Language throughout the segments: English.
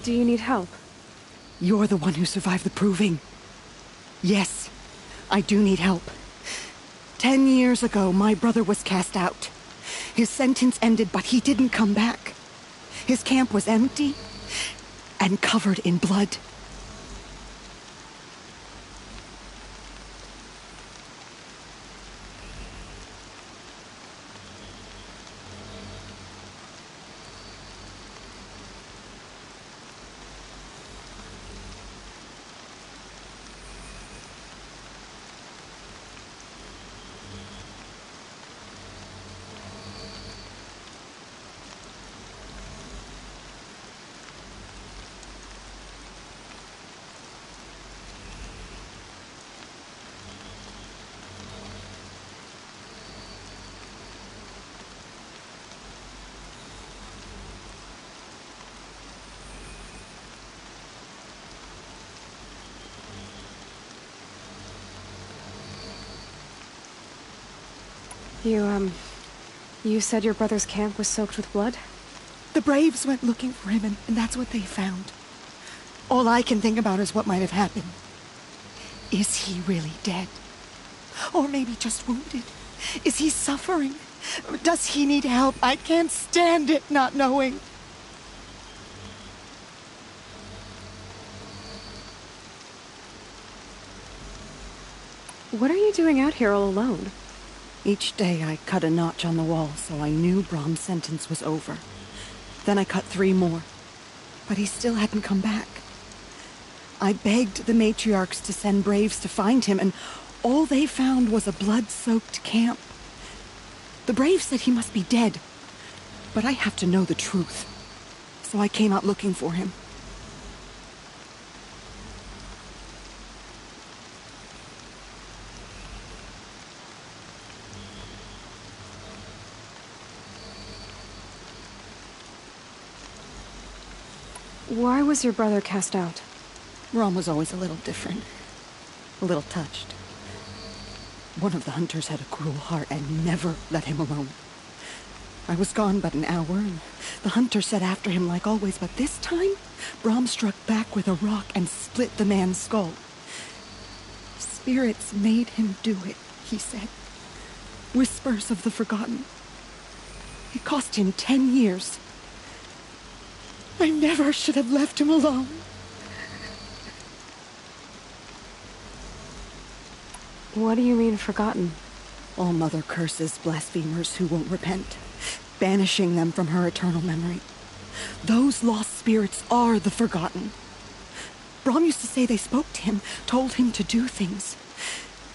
Do you need help? You're the one who survived the proving. Yes, I do need help. 10 years ago, my brother was cast out. His sentence ended, but he didn't come back. His camp was empty and covered in blood. You said your brother's camp was soaked with blood? The Braves went looking for him, and that's what they found. All I can think about is what might have happened. Is he really dead? Or maybe just wounded? Is he suffering? Does he need help? I can't stand it not knowing. What are you doing out here all alone? Each day I cut a notch on the wall so I knew Brahm's sentence was over. Then I cut 3 more. But he still hadn't come back. I begged the matriarchs to send Braves to find him, and all they found was a blood-soaked camp. The Braves said he must be dead, but I have to know the truth. So I came out looking for him. Why was your brother cast out? Brahm was always a little different. A little touched. One of the hunters had a cruel heart and never let him alone. I was gone but an hour, and the hunter set after him like always, but this time, Brahm struck back with a rock and split the man's skull. Spirits made him do it, he said. Whispers of the forgotten. It cost him 10 years. I never should have left him alone. What do you mean, forgotten? All Mother curses blasphemers who won't repent, banishing them from her eternal memory. Those lost spirits are the forgotten. Brahm used to say they spoke to him, told him to do things.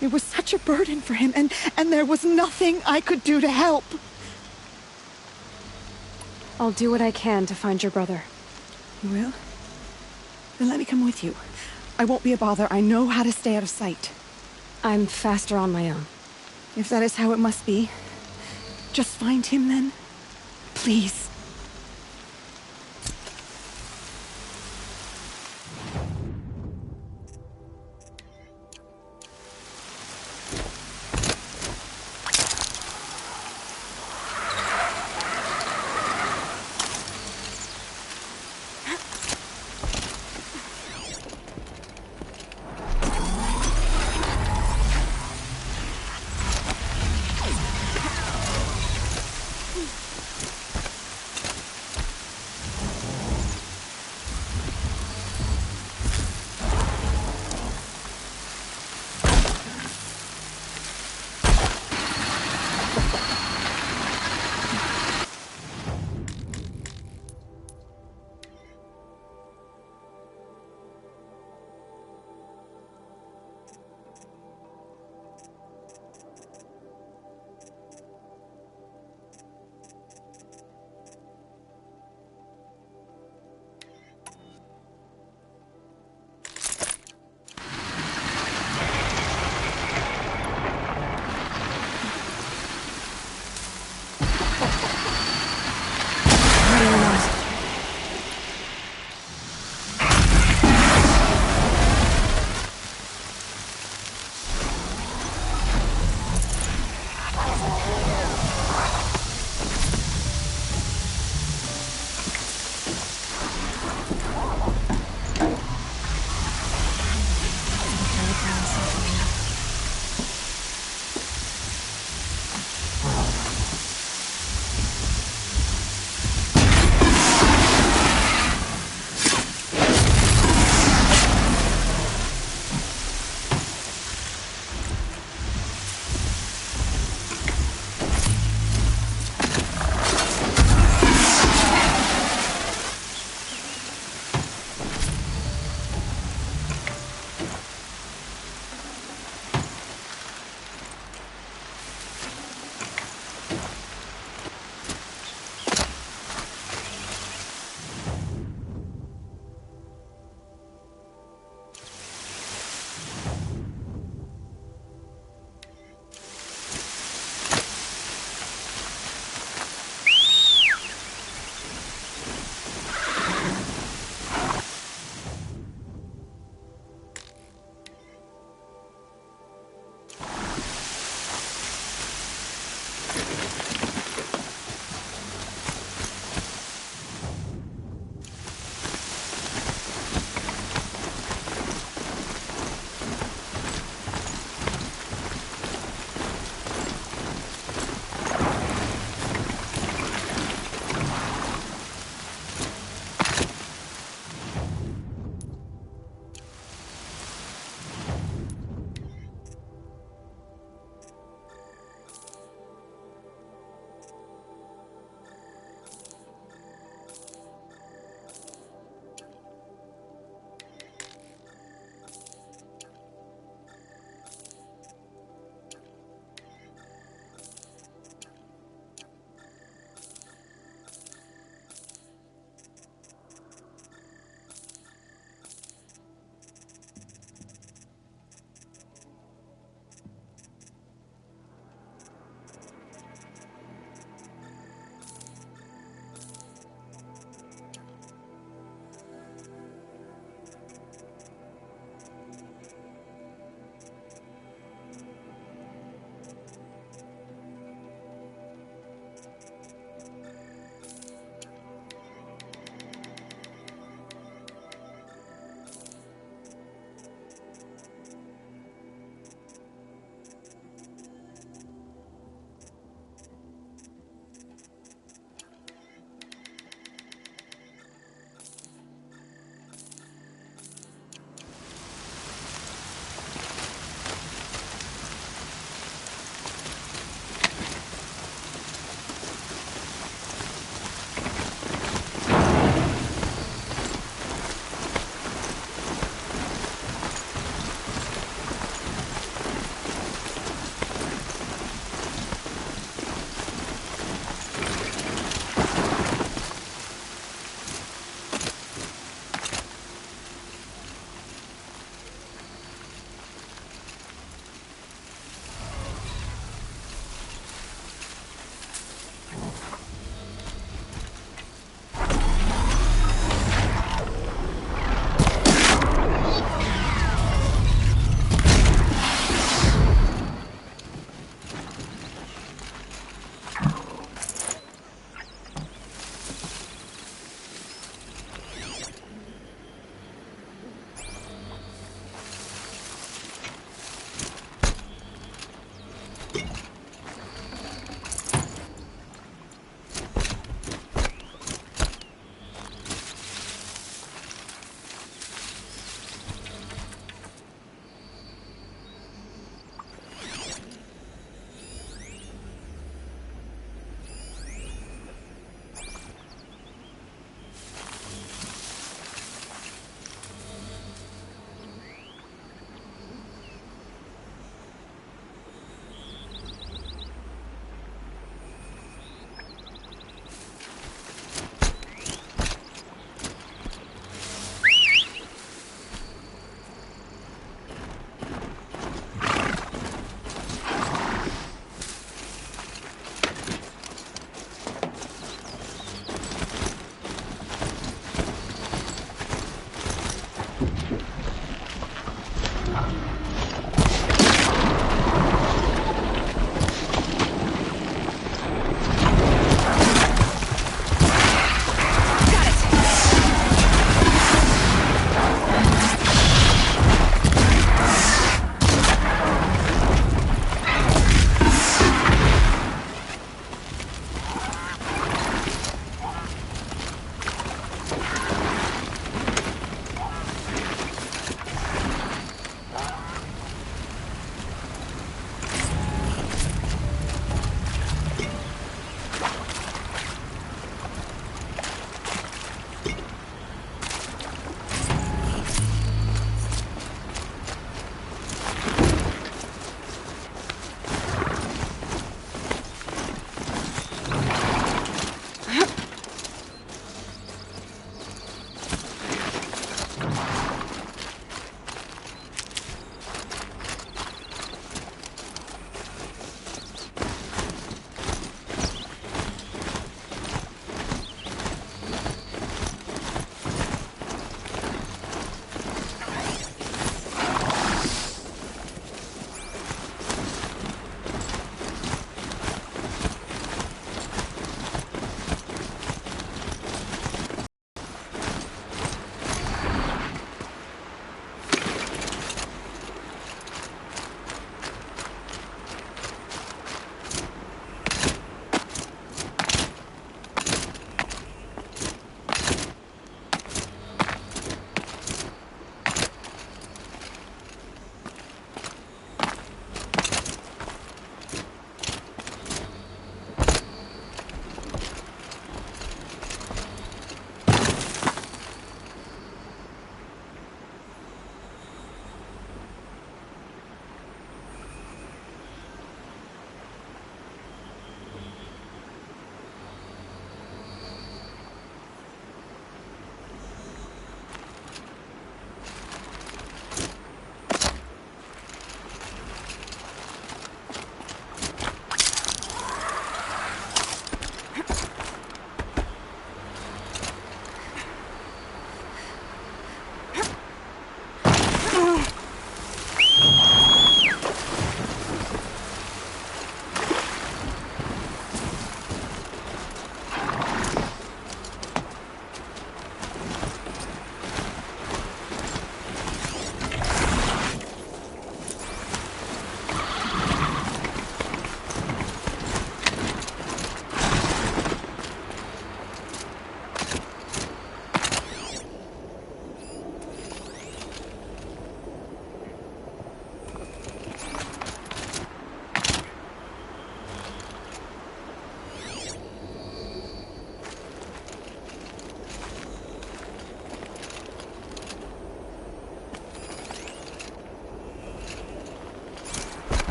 It was such a burden for him, and there was nothing I could do to help. I'll do what I can to find your brother. You will? Then let me come with you. I won't be a bother. I know how to stay out of sight. I'm faster on my own. If that is how it must be, just find him then. Please.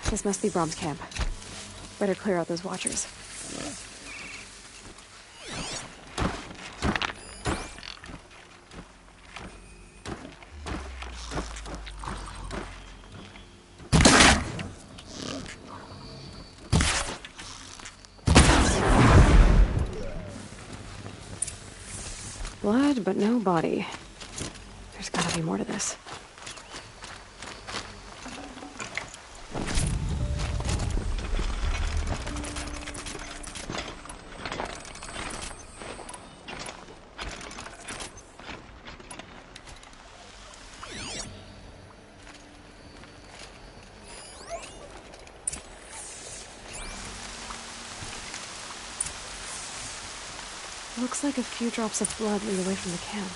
This must be Brom's camp. Better clear out those watchers. Blood, but no body. There's gotta be more to this. Looks like a few drops of blood lead away from the camp.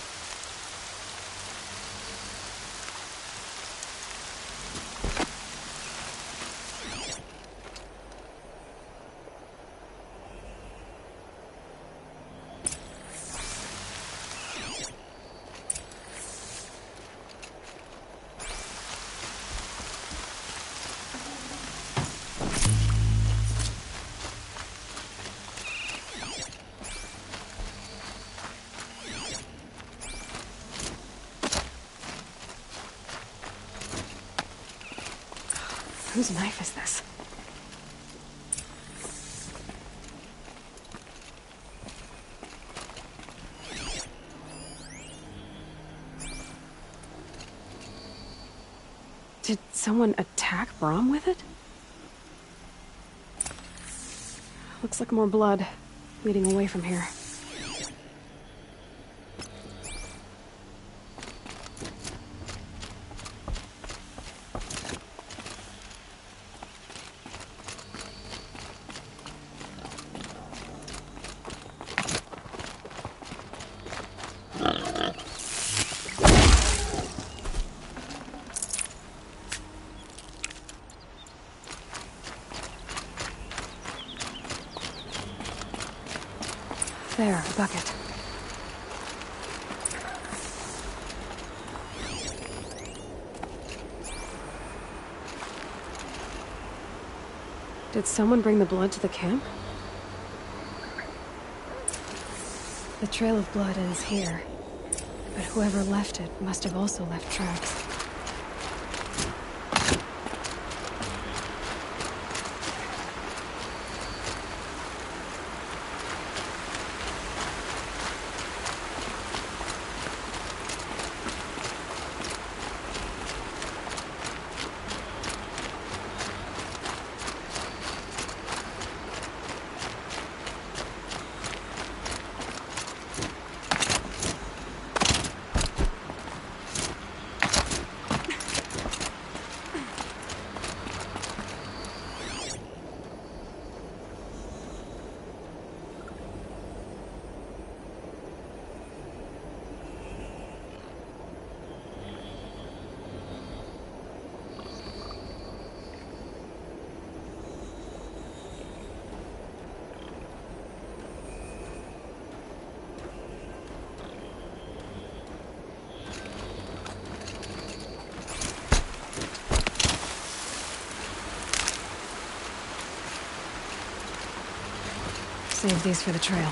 Whose knife is this? Did someone attack Brom with it? Looks like more blood leading away from here. There, a bucket. Did someone bring the blood to the camp? The trail of blood ends here, but whoever left it must have also left tracks. Save these for the trail.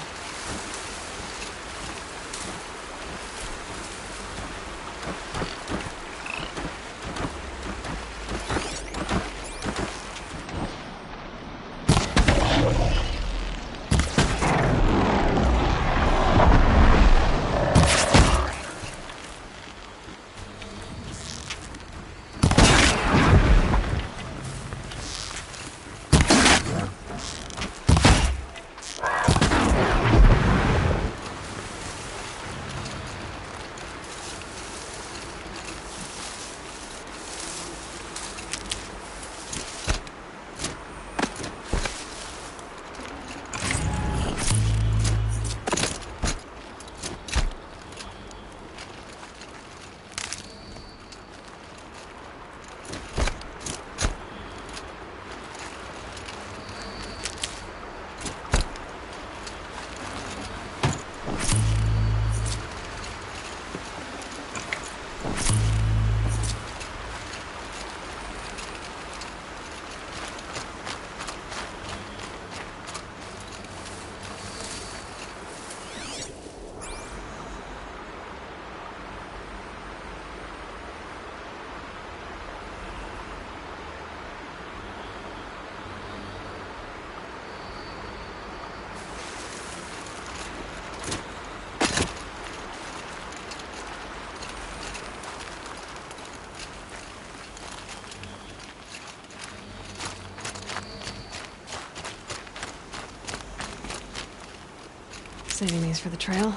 Saving these for the trail.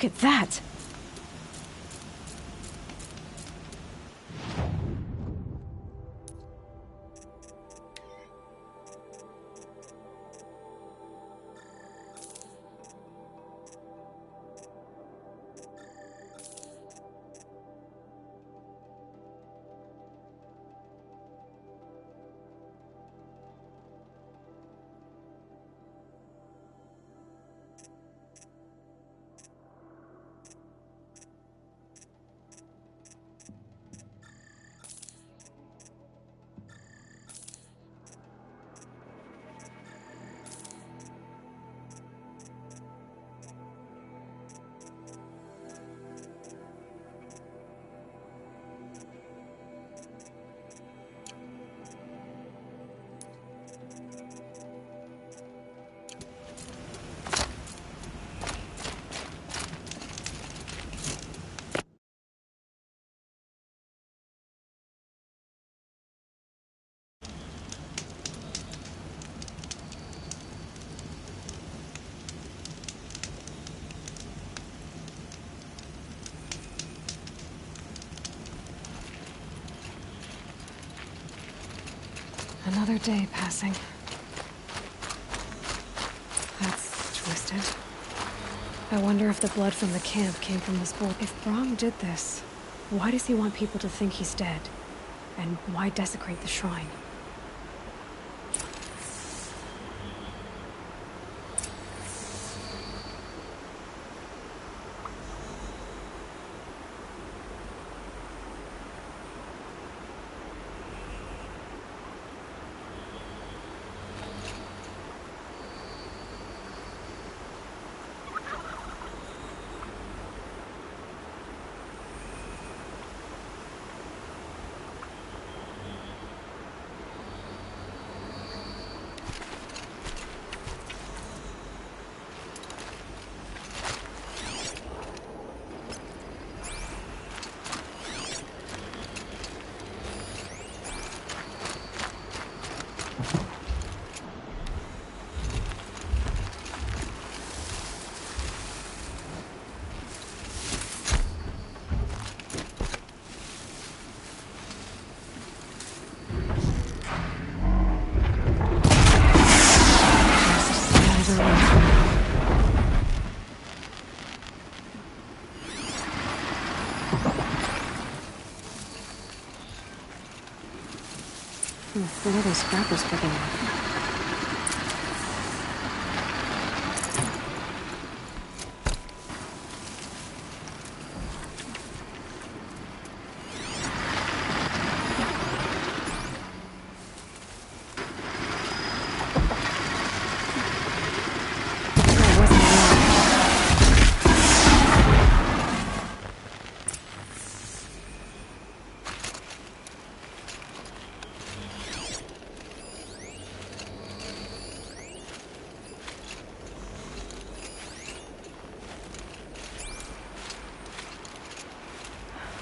at that! Another day passing. That's twisted. I wonder if the blood from the camp came from this bolt. If Brahm did this, why does he want people to think he's dead? And why desecrate the shrine? What are those scrappers picking up?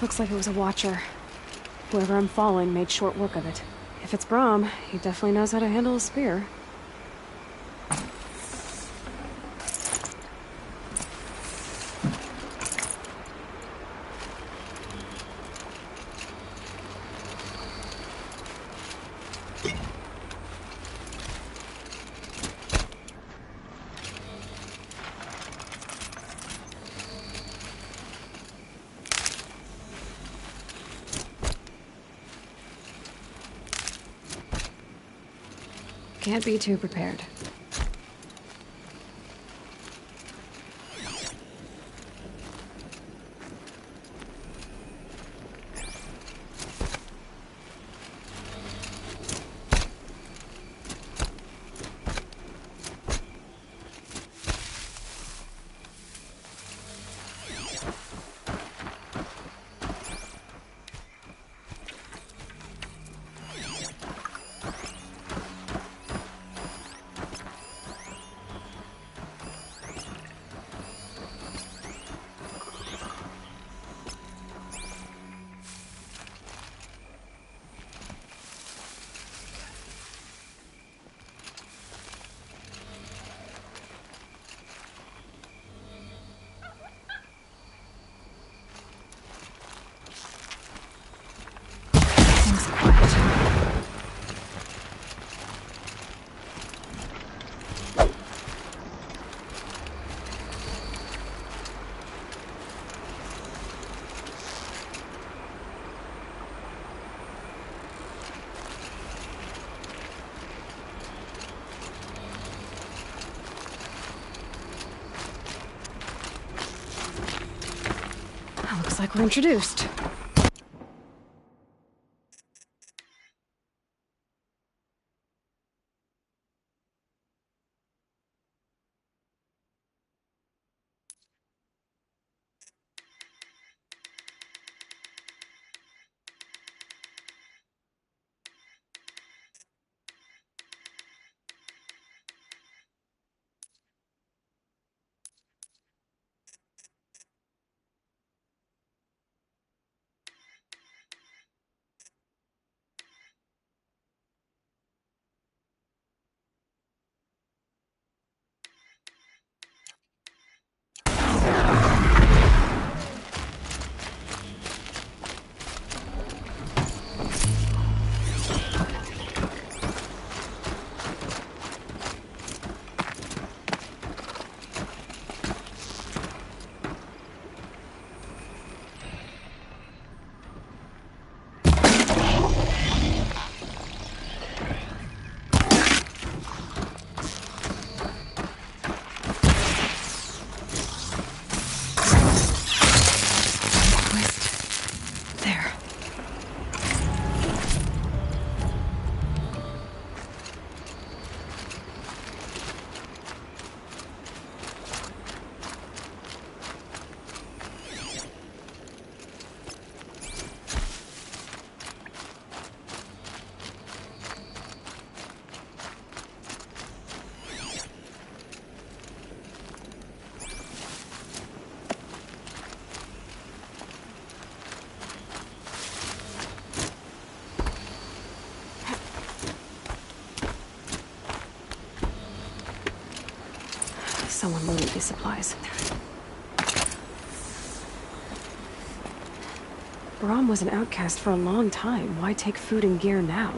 Looks like it was a watcher. Whoever I'm following made short work of it. If it's Brahm, he definitely knows how to handle a spear. Can't be too prepared. Looks like we're introduced. Someone loaded these supplies. Brahm was an outcast for a long time. Why take food and gear now?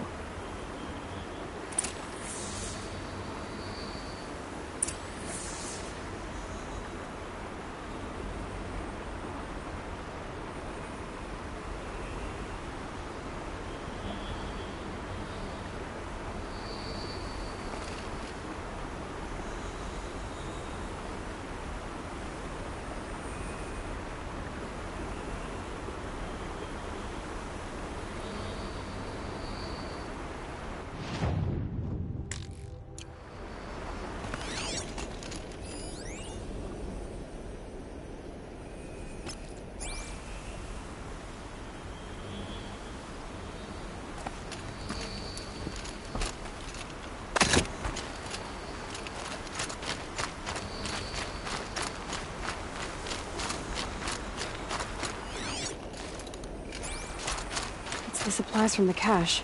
The supplies from the cache.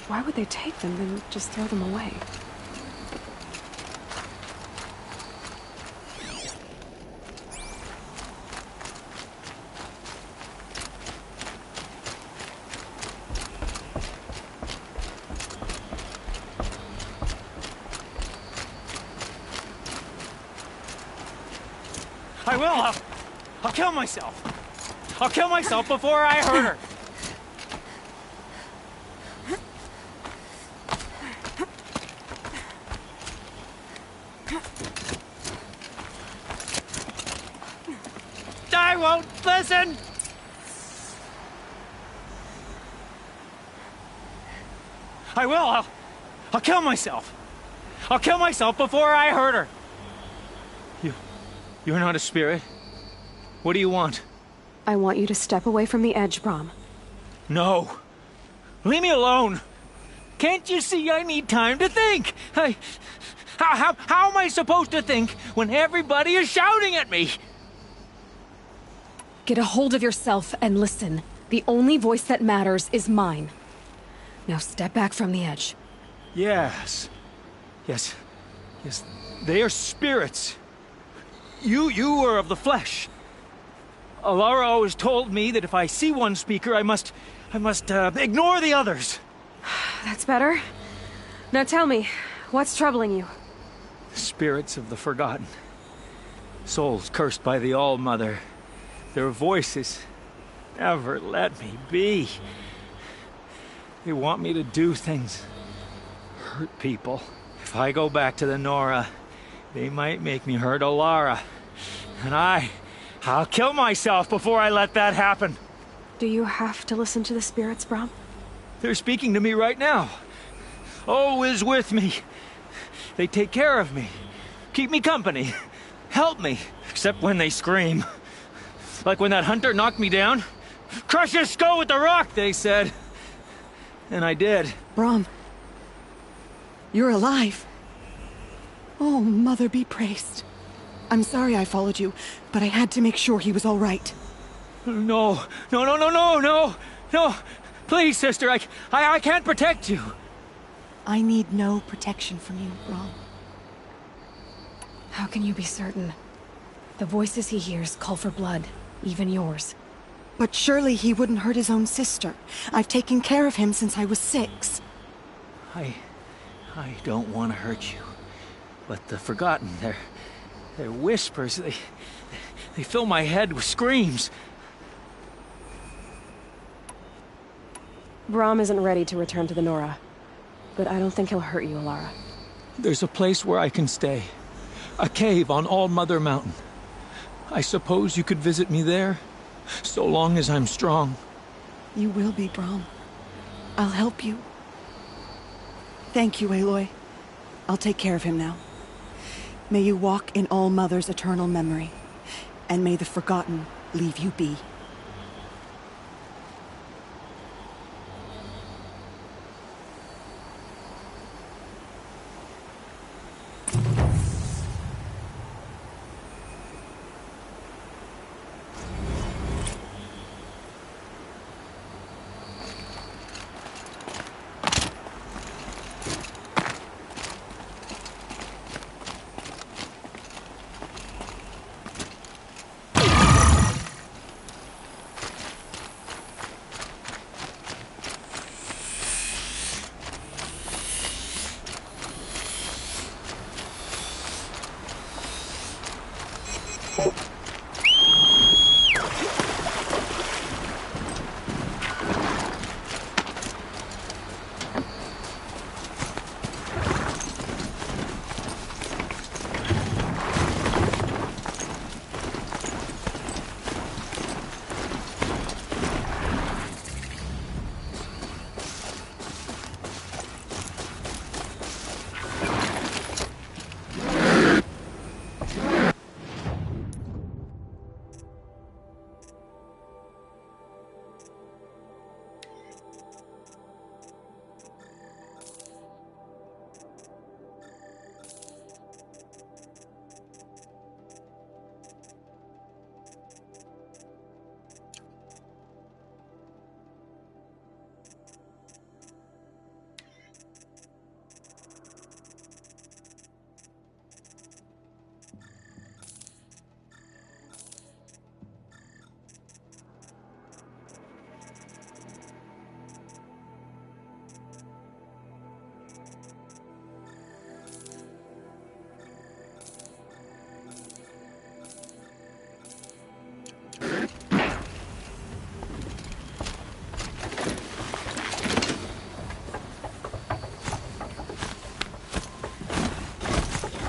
Why would they take them and just throw them away? I will! I'll kill myself! I'll kill myself before I hurt her! I won't listen! I will! I'll kill myself! I'll kill myself before I hurt her! You're not a spirit. What do you want? I want you to step away from the edge, Brahm. No. Leave me alone. Can't you see I need time to think? How am I supposed to think when everybody is shouting at me? Get a hold of yourself and listen. The only voice that matters is mine. Now step back from the edge. Yes. They are spirits. You are of the flesh. Alara always told me that if I see one speaker, I must ignore the others. That's better. Now tell me, what's troubling you? Spirits of the forgotten. Souls cursed by the All-Mother. Their voices never let me be. They want me to do things. Hurt people. If I go back to the Nora, they might make me hurt Alara. And I I'll kill myself before I let that happen. Do you have to listen to the spirits, Brom? They're speaking to me right now. Oh is with me. They take care of me, keep me company, help me, except when they scream. Like when that hunter knocked me down. Crush his skull with the rock, they said. And I did. Brom, you're alive. Oh, Mother be praised. I'm sorry I followed you, but I had to make sure he was all right. No, no, no, no, no, no, no. Please, sister, I can't protect you. I need no protection from you, Brom. How can you be certain? The voices he hears call for blood, even yours. But surely he wouldn't hurt his own sister. I've taken care of him since I was 6. I don't want to hurt you. But the Forgotten, their whispers, they fill my head with screams. Brom isn't ready to return to the Nora. But I don't think he'll hurt you, Alara. There's a place where I can stay. A cave on All Mother Mountain. I suppose you could visit me there, so long as I'm strong. You will be, Brom. I'll help you. Thank you, Aloy. I'll take care of him now. May you walk in All Mother's eternal memory, and may the Forgotten leave you be.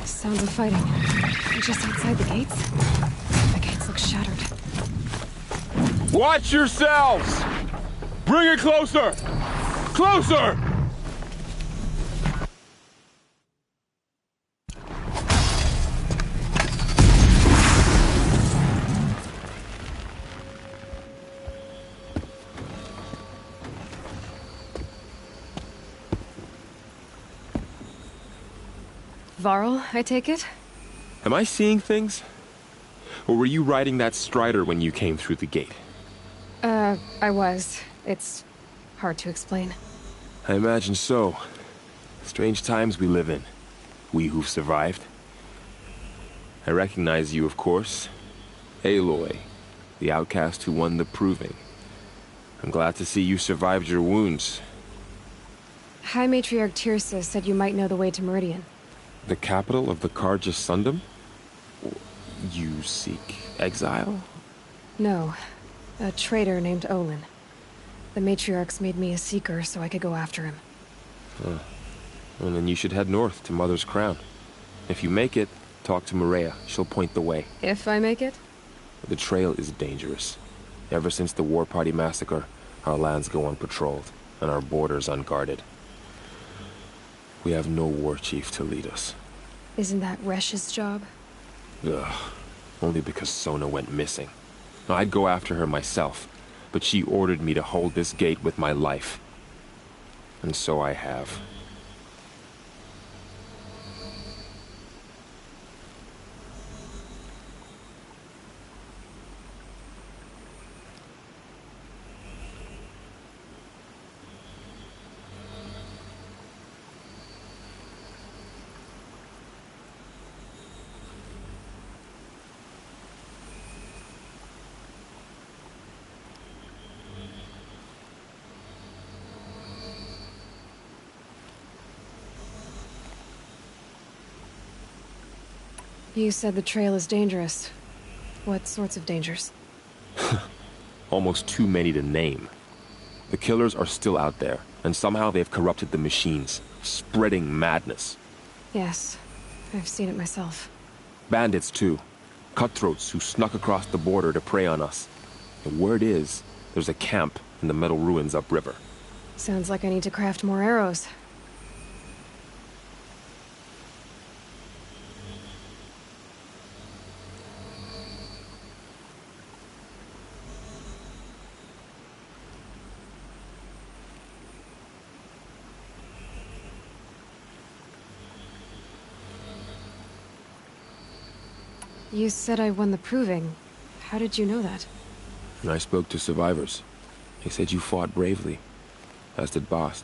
Sounds of fighting. Just outside the gates? The gates look shattered. Watch yourselves! Bring it closer! Closer! Varl, I take it? Am I seeing things? Or were you riding that strider when you came through the gate? I was. It's hard to explain. I imagine so. Strange times we live in. We who've survived. I recognize you, of course. Aloy, the outcast who won the proving. I'm glad to see you survived your wounds. High Matriarch Tirsa said you might know the way to Meridian. The capital of the Carja Sundom? You seek exile? No. A traitor named Olin. The Matriarchs made me a seeker so I could go after him. Well, then you should head north to Mother's Crown. If you make it, talk to Maria. She'll point the way. If I make it? The trail is dangerous. Ever since the War Party massacre, our lands go unpatrolled, and our borders unguarded. We have no war chief to lead us. Isn't that Resh's job? Ugh. Only because Sona went missing. I'd go after her myself, but she ordered me to hold this gate with my life. And so I have. You said the trail is dangerous. What sorts of dangers? Almost too many to name. The killers are still out there, and somehow they've corrupted the machines, spreading madness. Yes, I've seen it myself. Bandits, too. Cutthroats who snuck across the border to prey on us. The word is, there's a camp in the metal ruins upriver. Sounds like I need to craft more arrows. You said I won the proving. How did you know that? And I spoke to survivors. They said you fought bravely, as did Bast.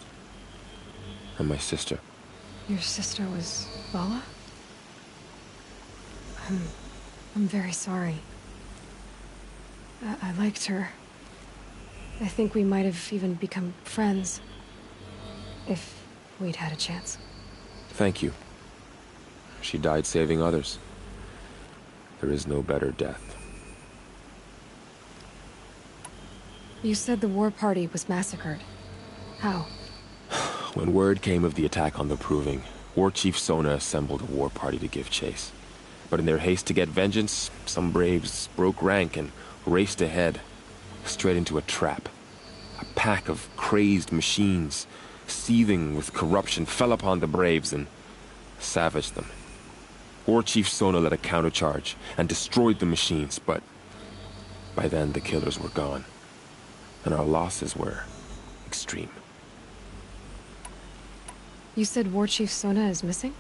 And my sister. Your sister was Vala? I'm very sorry. I liked her. I think we might have even become friends. If we'd had a chance. Thank you. She died saving others. There is no better death. You said the war party was massacred. How? When word came of the attack on the Proving, War Chief Sona assembled a war party to give chase. But in their haste to get vengeance, some braves broke rank and raced ahead, straight into a trap. A pack of crazed machines, seething with corruption, fell upon the braves and savaged them. War Chief Sona led a countercharge and destroyed the machines, but by then the killers were gone, and our losses were extreme. You said War Chief Sona is missing?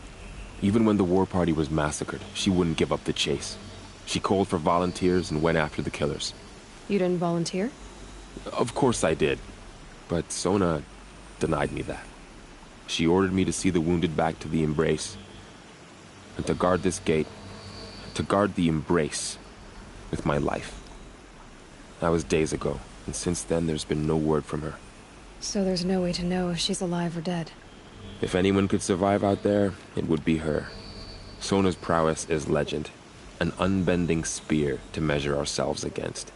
Even when the war party was massacred, she wouldn't give up the chase. She called for volunteers and went after the killers. You didn't volunteer? Of course I did, but Sona denied me that. She ordered me to see the wounded back to the Embrace, and to guard this gate, to guard the Embrace with my life. That was days ago, and since then there's been no word from her. So there's no way to know if she's alive or dead. If anyone could survive out there, it would be her. Sona's prowess is legend, an unbending spear to measure ourselves against.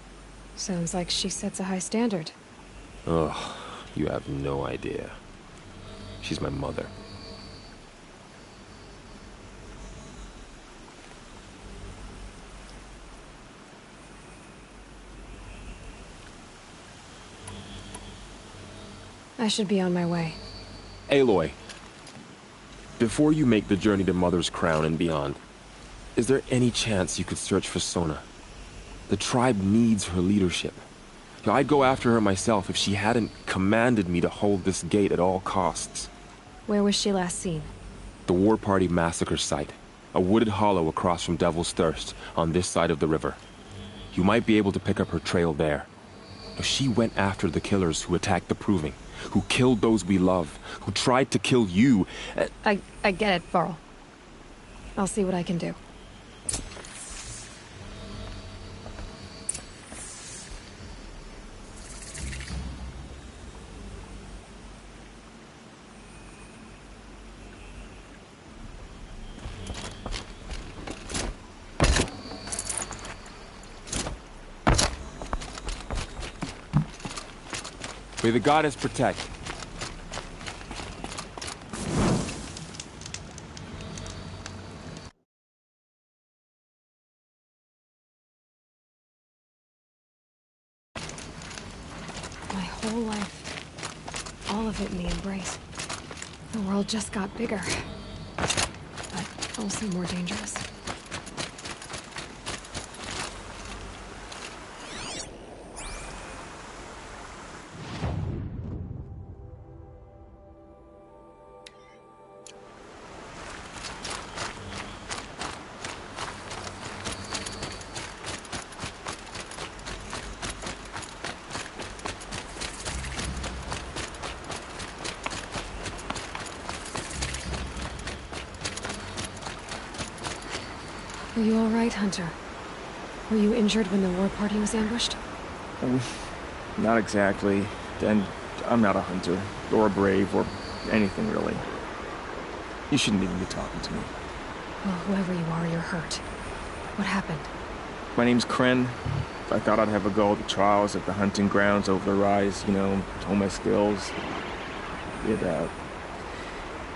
Sounds like she sets a high standard. Ugh, you have no idea. She's my mother. I should be on my way. Aloy, before you make the journey to Mother's Crown and beyond, is there any chance you could search for Sona? The tribe needs her leadership. I'd go after her myself if she hadn't commanded me to hold this gate at all costs. Where was she last seen? The War Party massacre site. A wooded hollow across from Devil's Thirst, on this side of the river. You might be able to pick up her trail there. She went after the killers who attacked the Proving, who killed those we love, who tried to kill you. I get it, Varl. I'll see what I can do. May the goddess protect. whole life. All of it in the embrace. The world just got bigger. But also more dangerous. Are you all right, Hunter? Were you injured when the war party was ambushed? Not exactly. And I'm not a hunter, or a brave, or anything really. You shouldn't even be talking to me. Well, whoever you are, you're hurt. What happened? My name's Kren. I thought I'd have a go at the trials at the hunting grounds over the rise, you know, hone my skills. It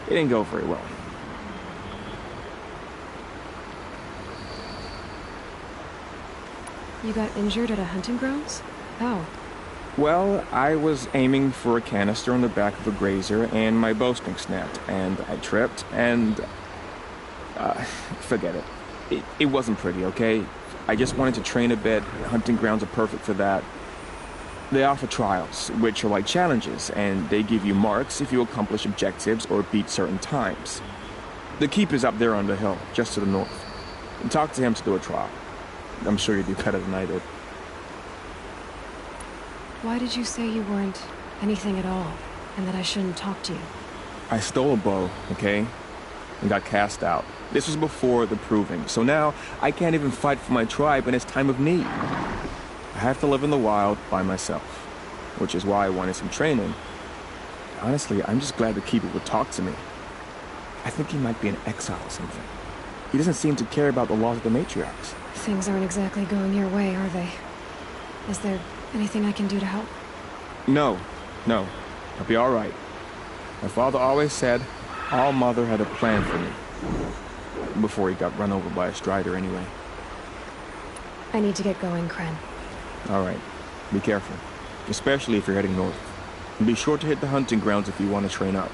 didn't go very well. You got injured at a hunting grounds? How? Well, I was aiming for a canister on the back of a grazer, and my bowstring snapped, and I tripped, and... forget it. It wasn't pretty, okay? I just wanted to train a bit. Hunting grounds are perfect for that. They offer trials, which are like challenges, and they give you marks if you accomplish objectives or beat certain times. The keep is up there on the hill, just to the north. And talk to him to do a trial. I'm sure you'd do better than I did. Why did you say you weren't anything at all, and that I shouldn't talk to you? I stole a bow, okay? And got cast out. This was before the proving, so now I can't even fight for my tribe in its time of need. I have to live in the wild by myself, which is why I wanted some training. Honestly, I'm just glad the keeper would talk to me. I think he might be in exile or something. He doesn't seem to care about the laws of the matriarchs. Things aren't exactly going your way, are they? Is there anything I can do to help? No. I'll be all right. My father always said All Mother had a plan for me. Before he got run over by a strider, anyway. I need to get going, Kren. All right. Be careful. Especially if you're heading north. And be sure to hit the hunting grounds if you want to train up.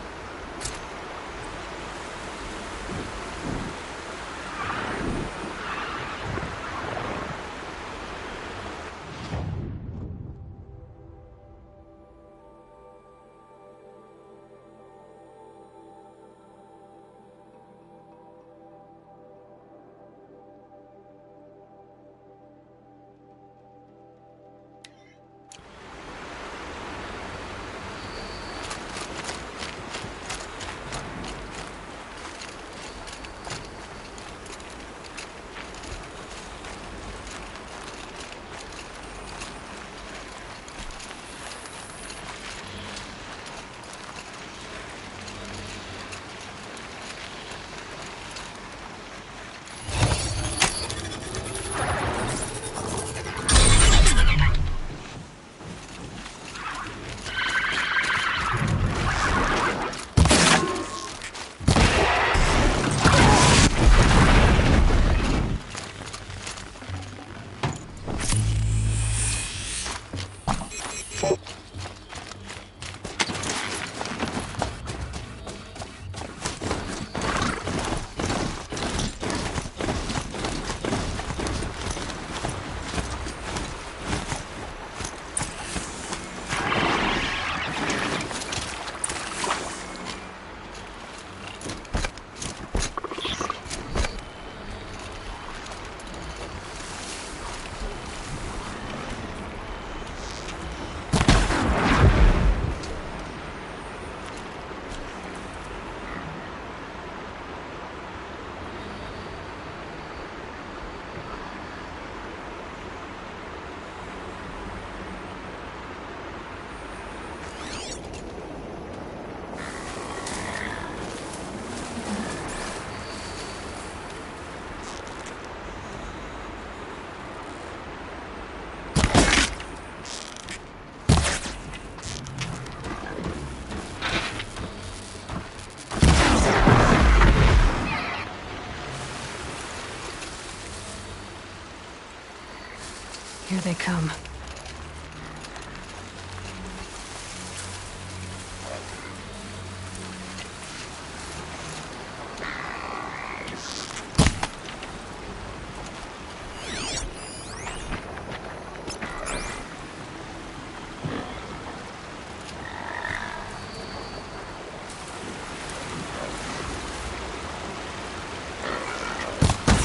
Here they come.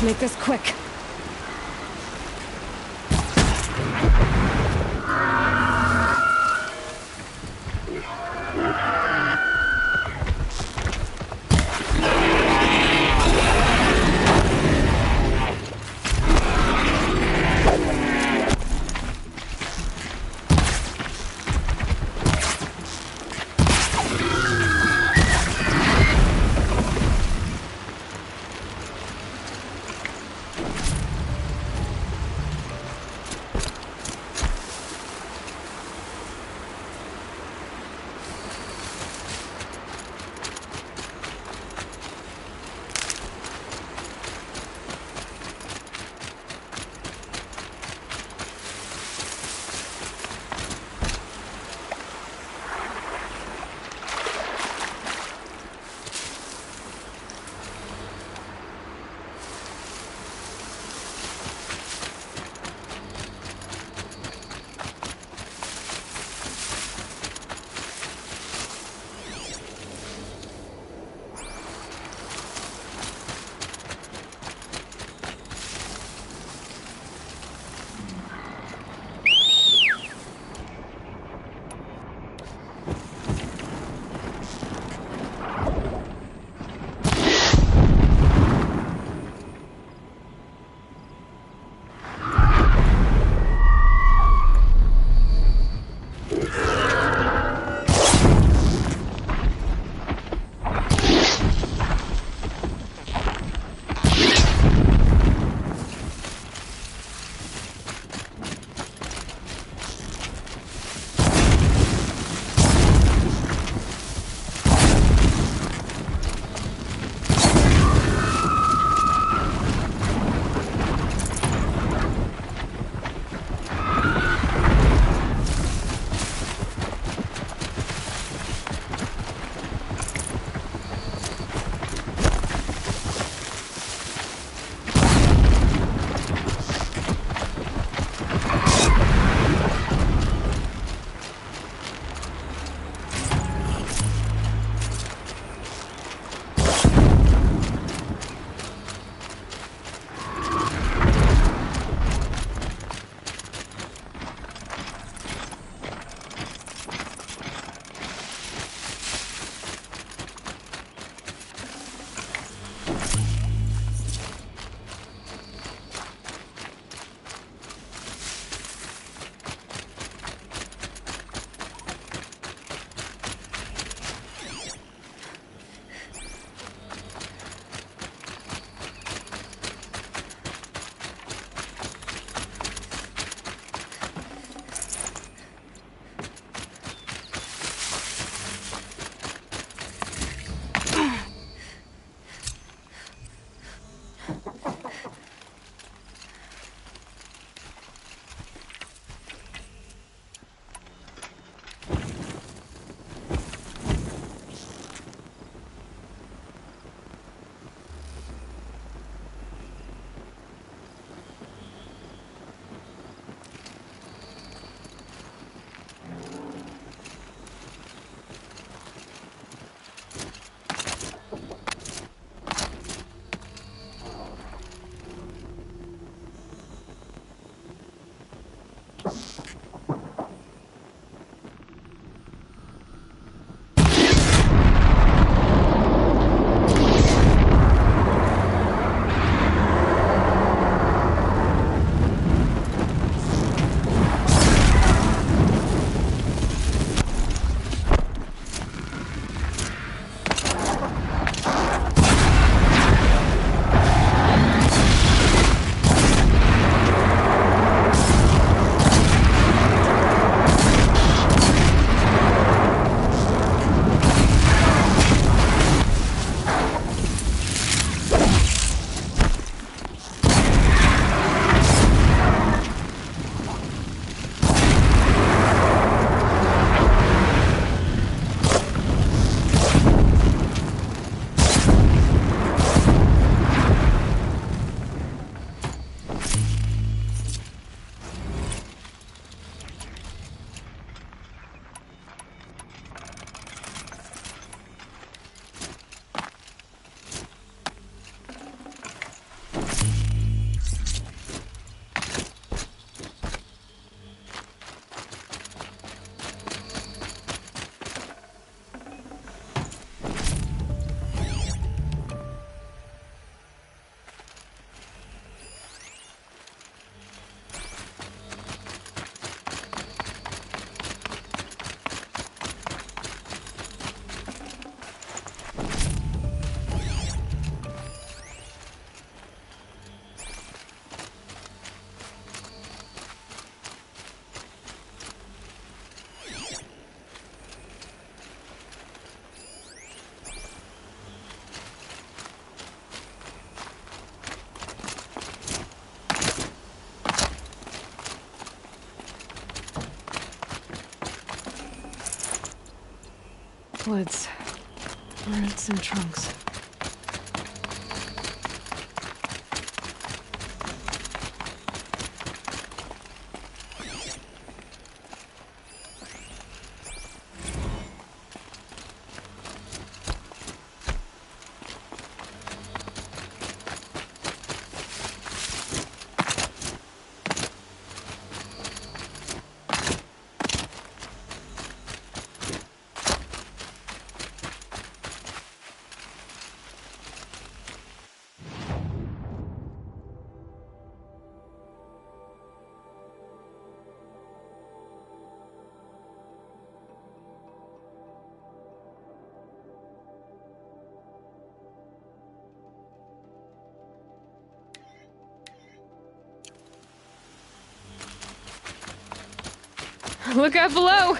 make this quick. Woods. Roots and trunks. Look out below!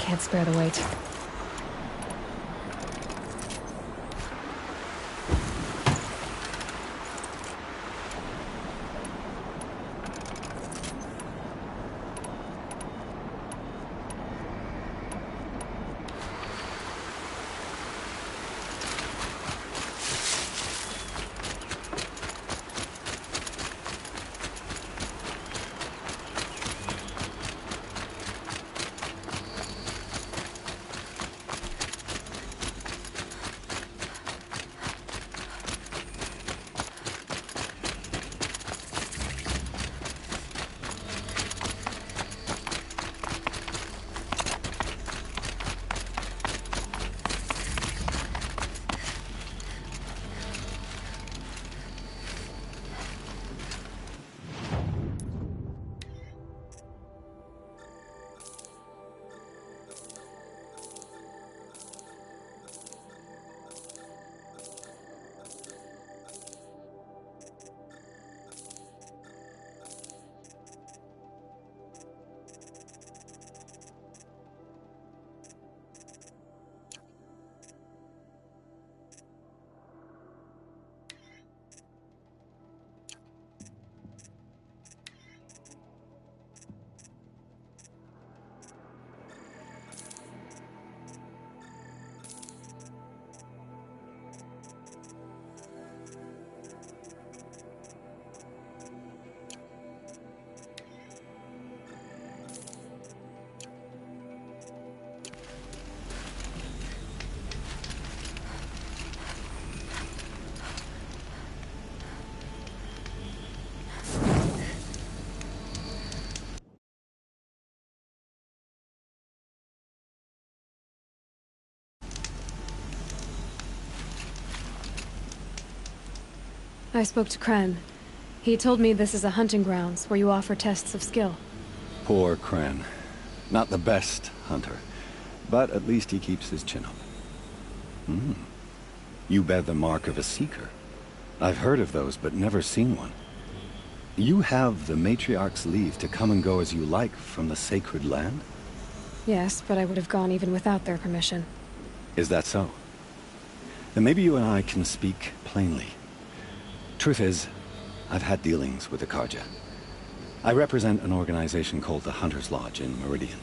Can't spare the weight. I spoke to Kren. He told me this is a hunting grounds where you offer tests of skill. Poor Kren. Not the best hunter, but at least he keeps his chin up. You bear the mark of a seeker. I've heard of those, but never seen one. You have the Matriarch's leave to come and go as you like from the sacred land? Yes, but I would have gone even without their permission. Is that so? Then maybe you and I can speak plainly. Truth is, I've had dealings with the Karja. I represent an organization called the Hunter's Lodge in Meridian.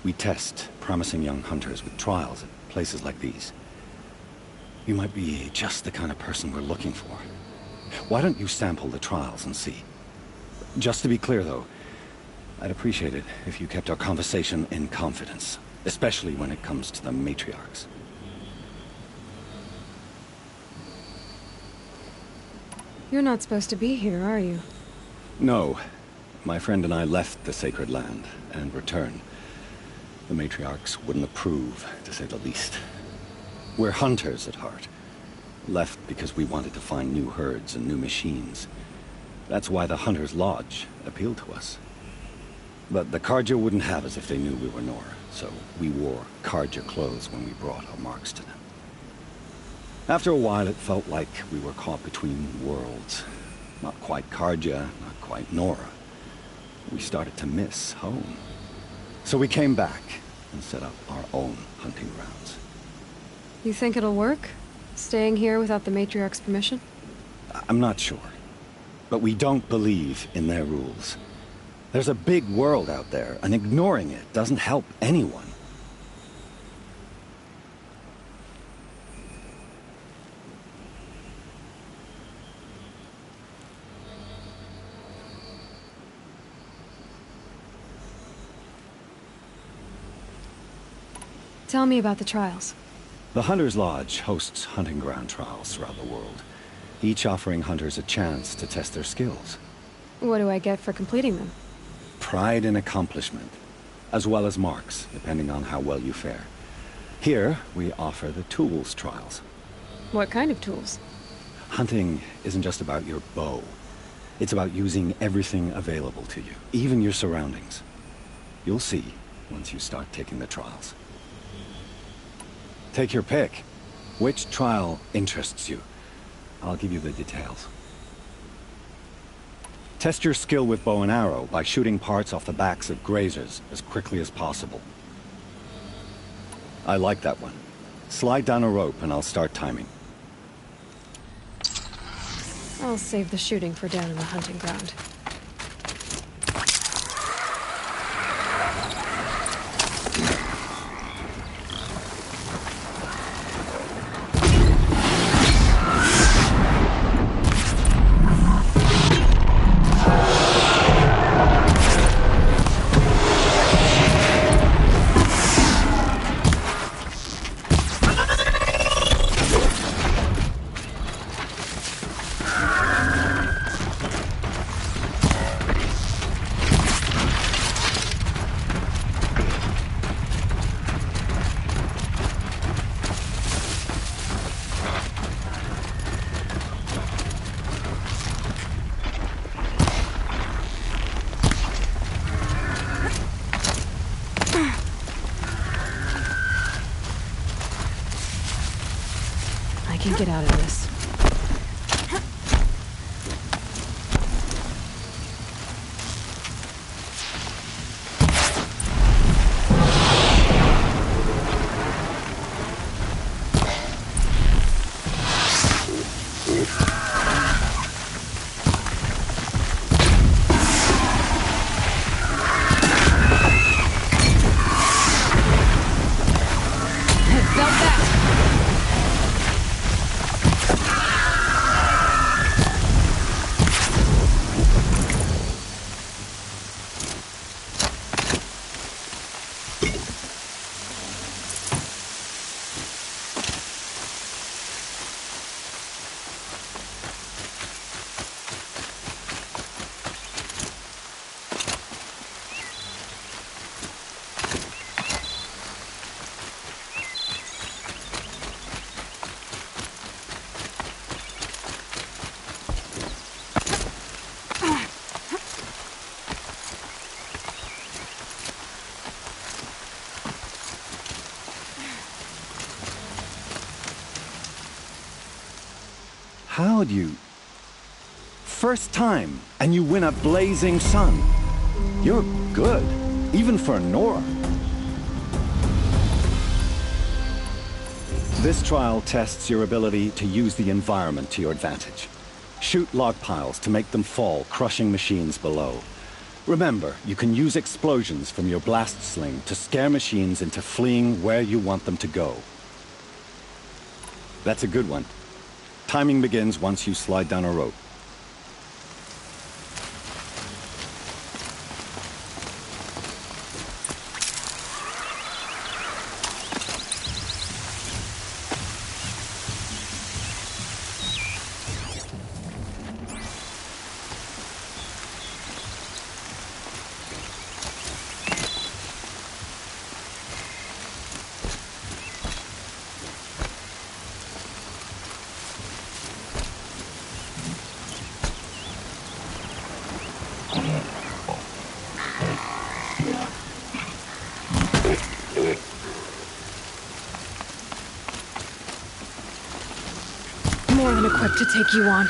We test promising young hunters with trials at places like these. You might be just the kind of person we're looking for. Why don't you sample the trials and see? Just to be clear, though, I'd appreciate it if you kept our conversation in confidence, especially when it comes to the matriarchs. You're not supposed to be here, are you? No. My friend and I left the sacred land and returned. The matriarchs wouldn't approve, to say the least. We're hunters at heart. Left because we wanted to find new herds and new machines. That's why the Hunter's Lodge appealed to us. But the Karja wouldn't have us if they knew we were Nora, so we wore Karja clothes when we brought our marks to them. After a while, it felt like we were caught between worlds. Not quite Karja, not quite Nora. We started to miss home. So we came back and set up our own hunting grounds. You think it'll work? Staying here without the Matriarch's permission? I'm not sure. But we don't believe in their rules. There's a big world out there, and ignoring it doesn't help anyone. Tell me about the trials. The Hunter's Lodge hosts hunting ground trials throughout the world, each offering hunters a chance to test their skills. What do I get for completing them? Pride in accomplishment, as well as marks, depending on how well you fare. Here, we offer the tools trials. What kind of tools? Hunting isn't just about your bow. It's about using everything available to you, even your surroundings. You'll see once you start taking the trials. Take your pick. Which trial interests you? I'll give you the details. Test your skill with bow and arrow by shooting parts off the backs of grazers as quickly as possible. I like that one. Slide down a rope and I'll start timing. I'll save the shooting for down in the hunting ground. I can get out of this. Felt that. allowed you. First time, and you win a blazing sun. You're good, even for Nora. This trial tests your ability to use the environment to your advantage. Shoot log piles to make them fall, crushing machines below. Remember, you can use explosions from your blast sling to scare machines into fleeing where you want them to go. That's a good one. Timing begins once you slide down a rope. More than equipped to take you on.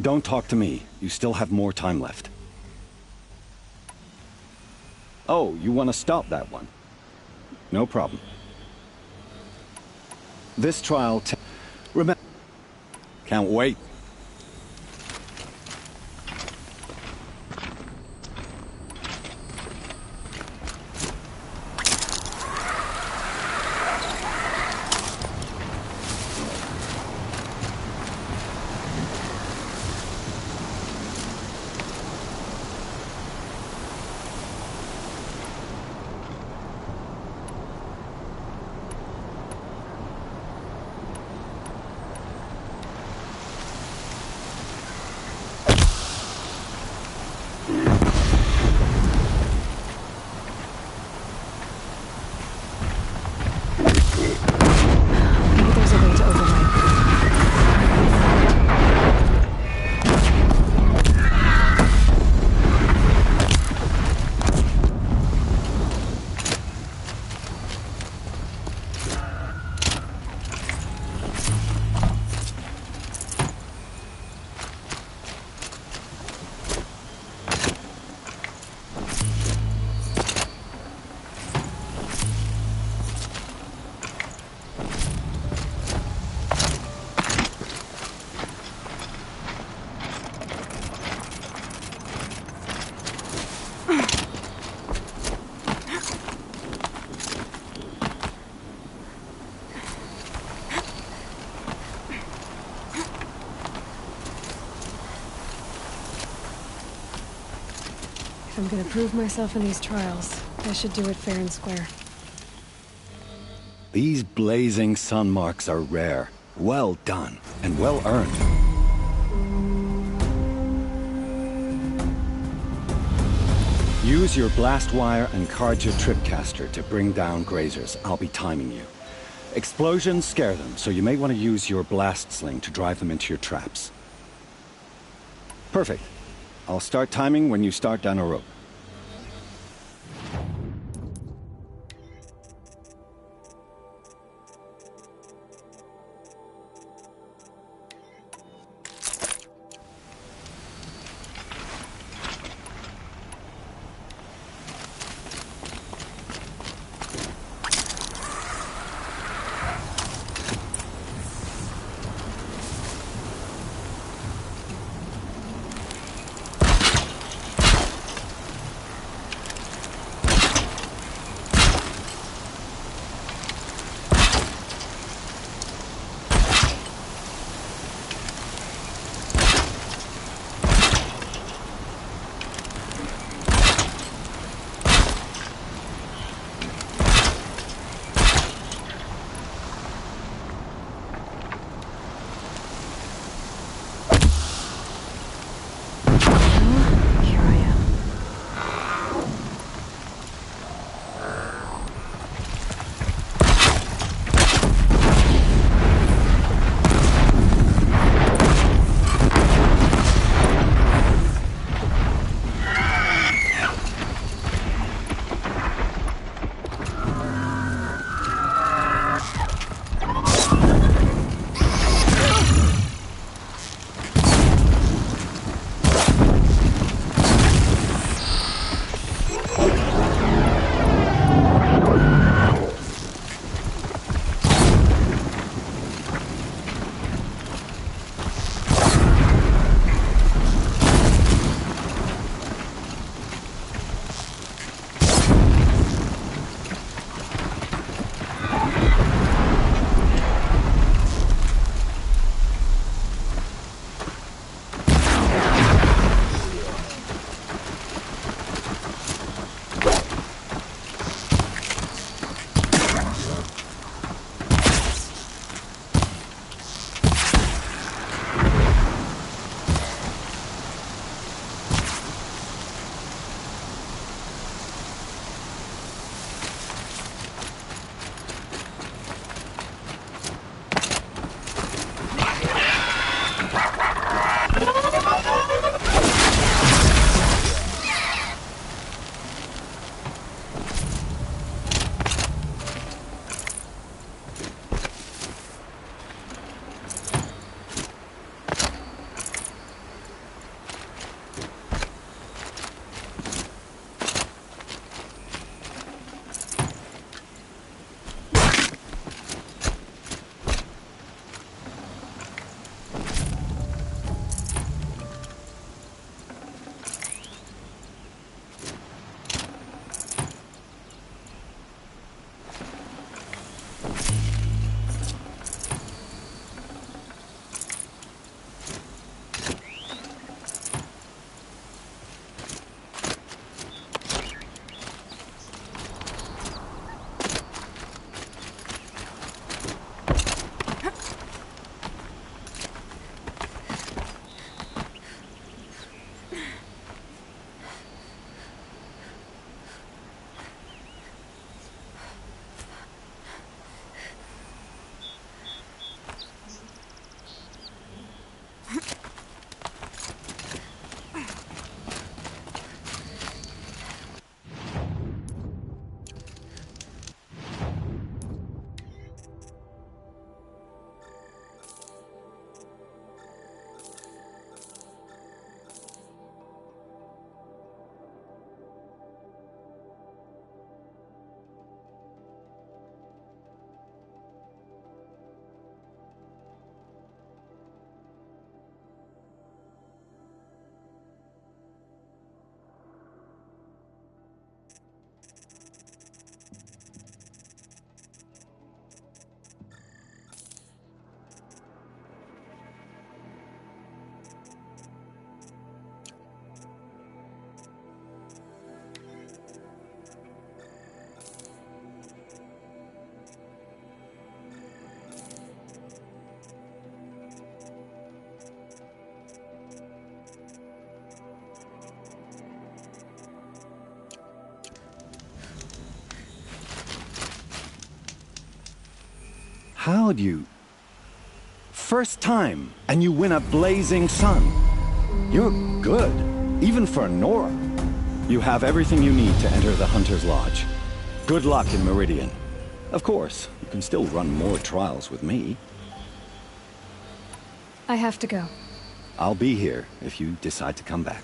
Don't talk to me. You still have more time left. Oh, you want to stop that one? No problem. This trial remember... Can't wait. If I'm gonna prove myself in these trials, I should do it fair and square. These blazing sun marks are rare. Well done, and well earned. Use your blast wire and Carja tripcaster to bring down grazers. I'll be timing you. Explosions scare them, so you may want to use your blast sling to drive them into your traps. Perfect. I'll start timing when you start down a rope. How'd you... First time, and you win a blazing sun. You're good, even for Nora. You have everything you need to enter the Hunter's Lodge. Good luck in Meridian. Of course, you can still run more trials with me. I have to go. I'll be here if you decide to come back.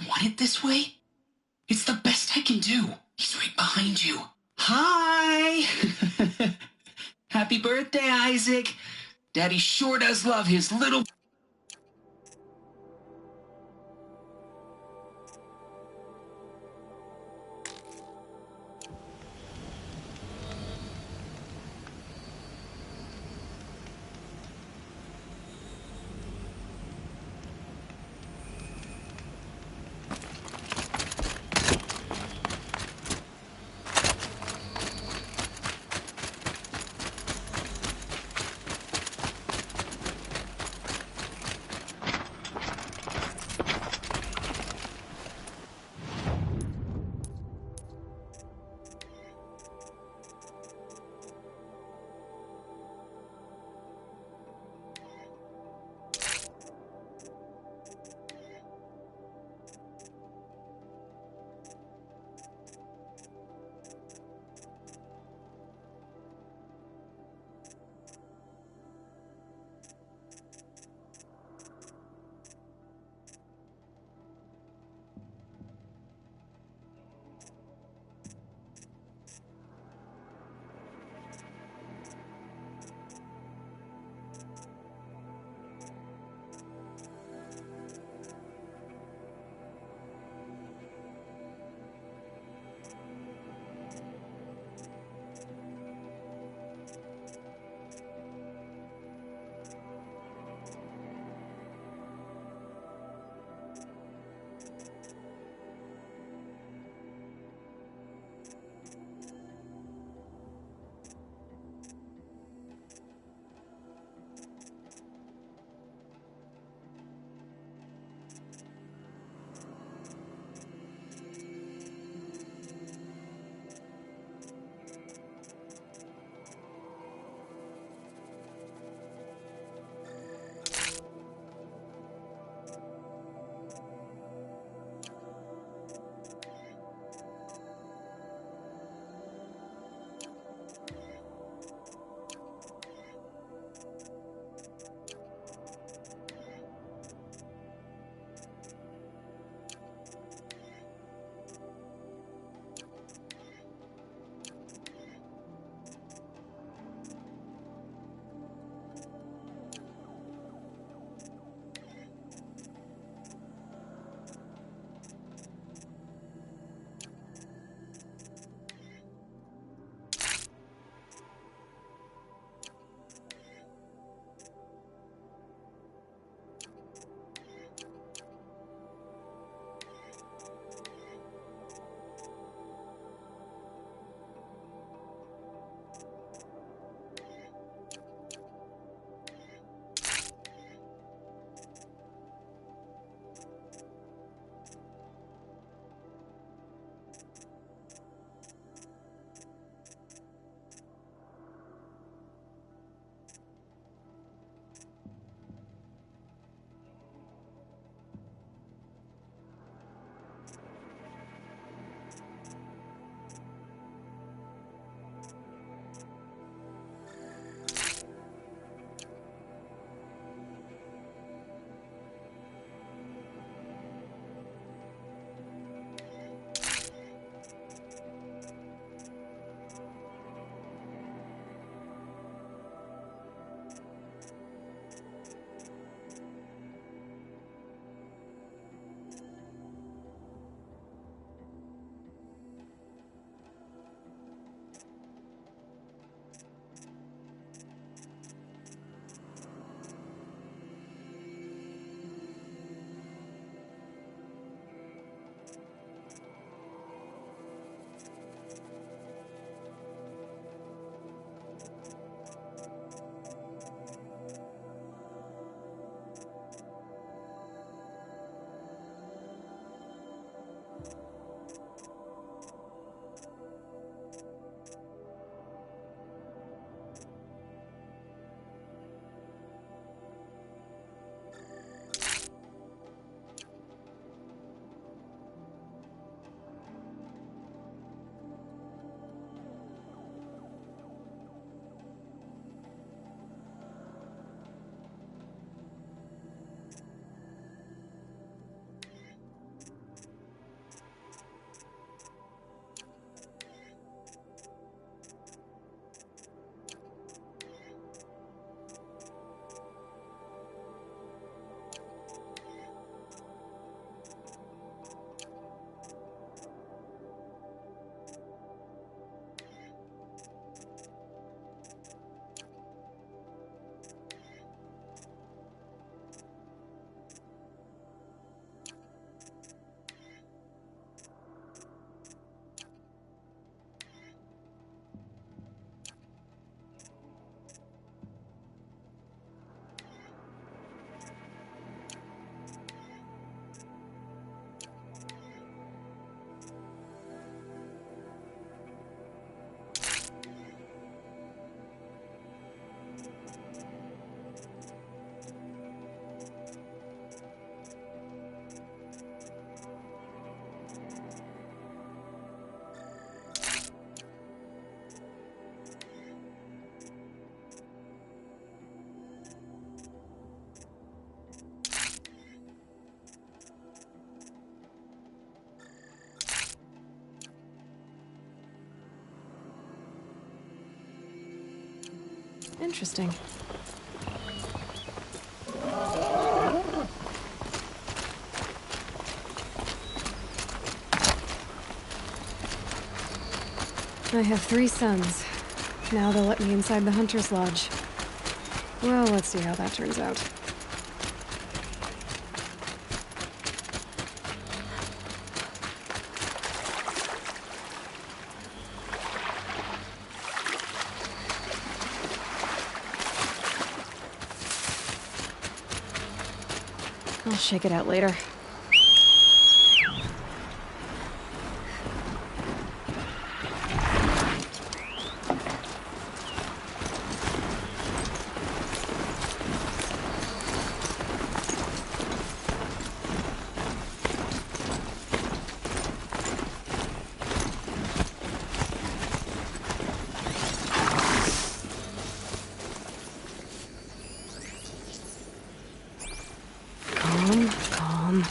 Want it this way? It's the best I can do. He's right behind you. Hi! Happy birthday, Isaac. Daddy sure does love his little... Interesting. I have 3 sons. Now they'll let me inside the Hunter's Lodge. Well, let's see how that turns out. I'll shake it out later. Calm.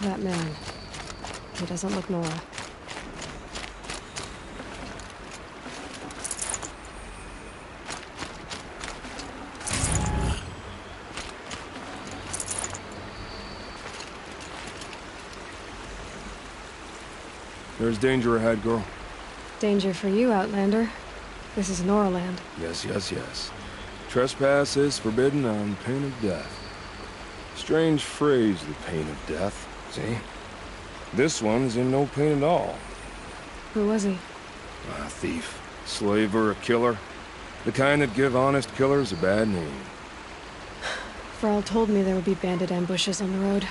That man. He doesn't look Nora. There's danger ahead, girl. Danger for you, Outlander. This is Noraland. Yes. Trespass is forbidden on pain of death. Strange phrase, the pain of death. See? This one's in no pain at all. Who was he? A thief, slaver, a killer. The kind that give honest killers a bad name. Frall told me there would be bandit ambushes on the road.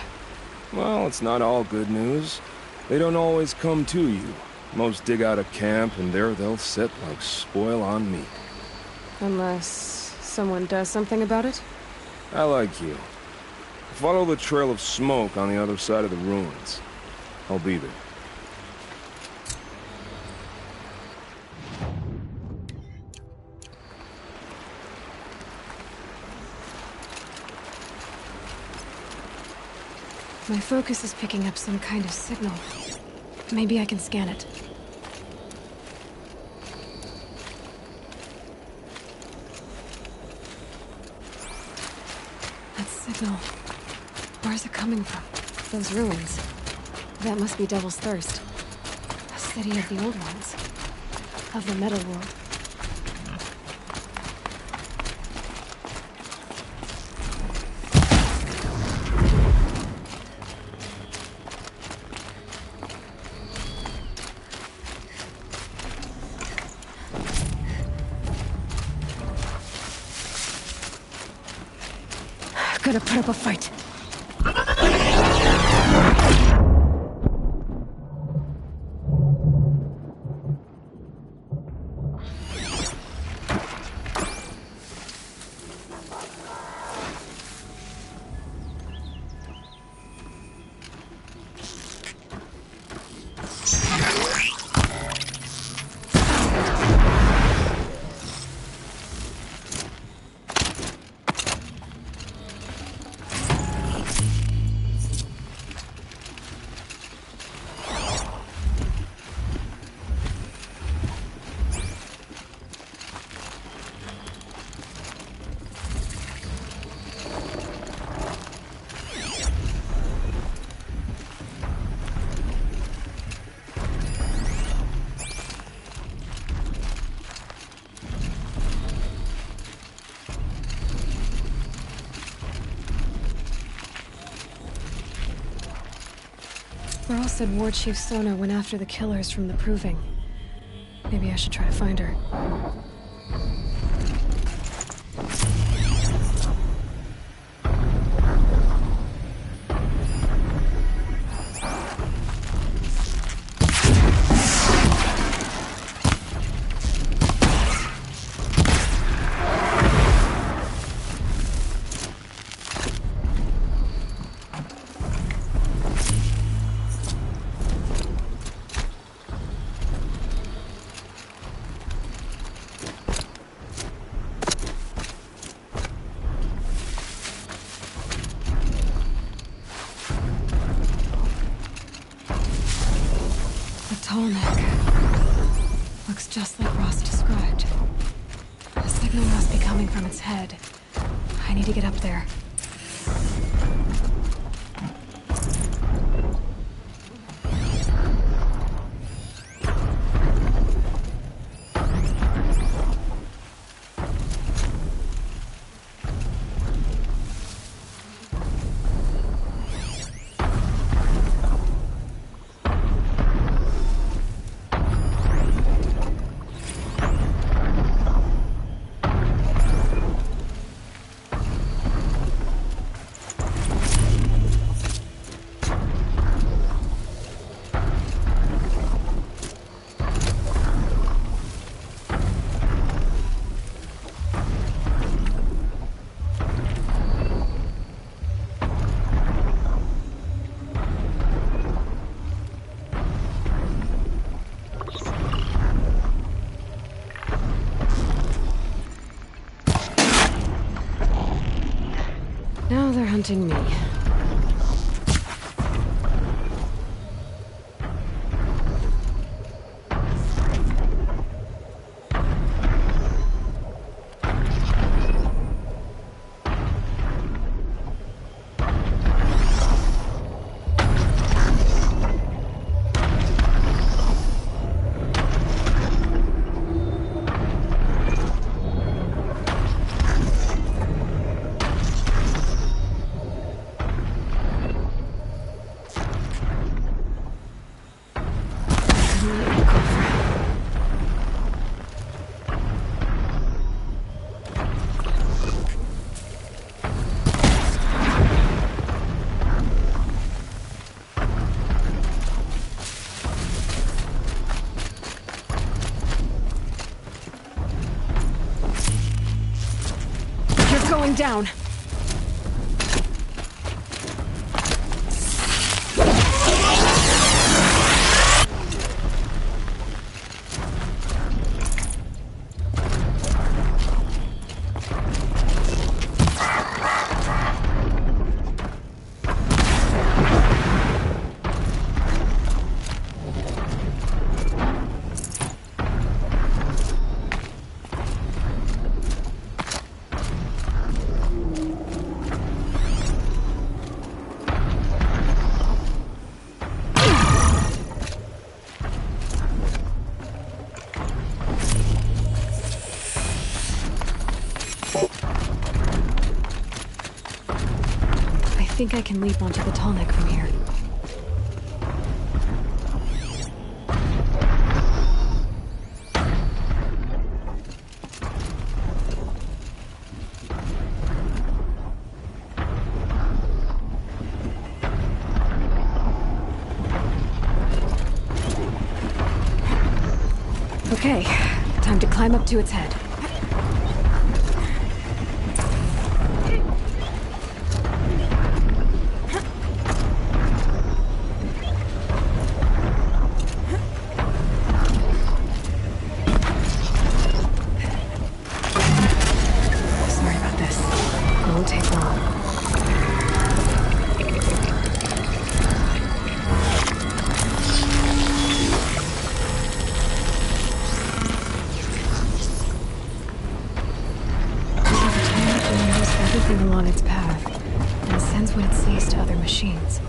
Well, it's not all good news. They don't always come to you. Most dig out a camp, and there they'll sit like spoil on meat. Unless someone does something about it? I like you. Follow the trail of smoke on the other side of the ruins. I'll be there. My focus is picking up some kind of signal. Maybe I can scan it. That signal. Where's it coming from? Those ruins. That must be Devil's Thirst. A city of the old ones. Of the metal world. Gotta put up a fight. Burl said War Chief Sona went after the killers from the Proving. Maybe I should try to find her. Tall neck. Looks just like Ross described. The signal must be coming from its head. I need to get up there. Now they're hunting me. Going down. think I can leap onto the tall neck from here. Okay, time to climb up to its head. Sorry about this. It won't take long. Everything along its path, and sends what it sees to other machines.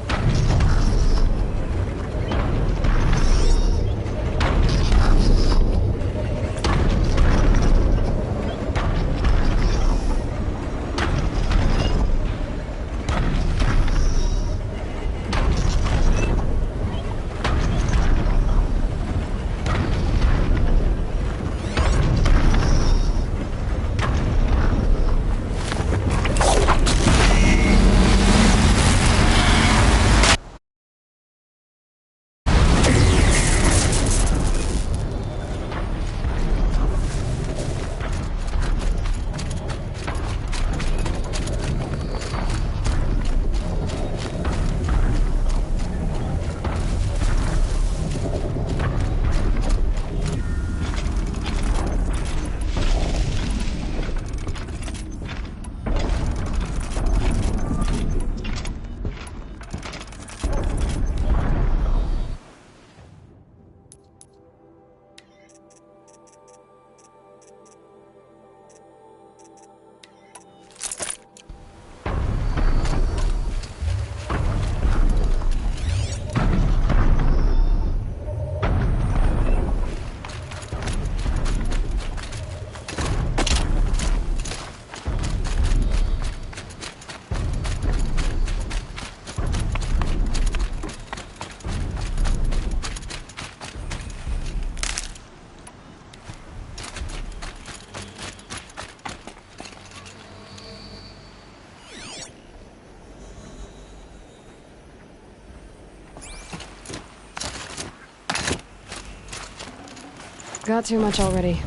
Got too much already.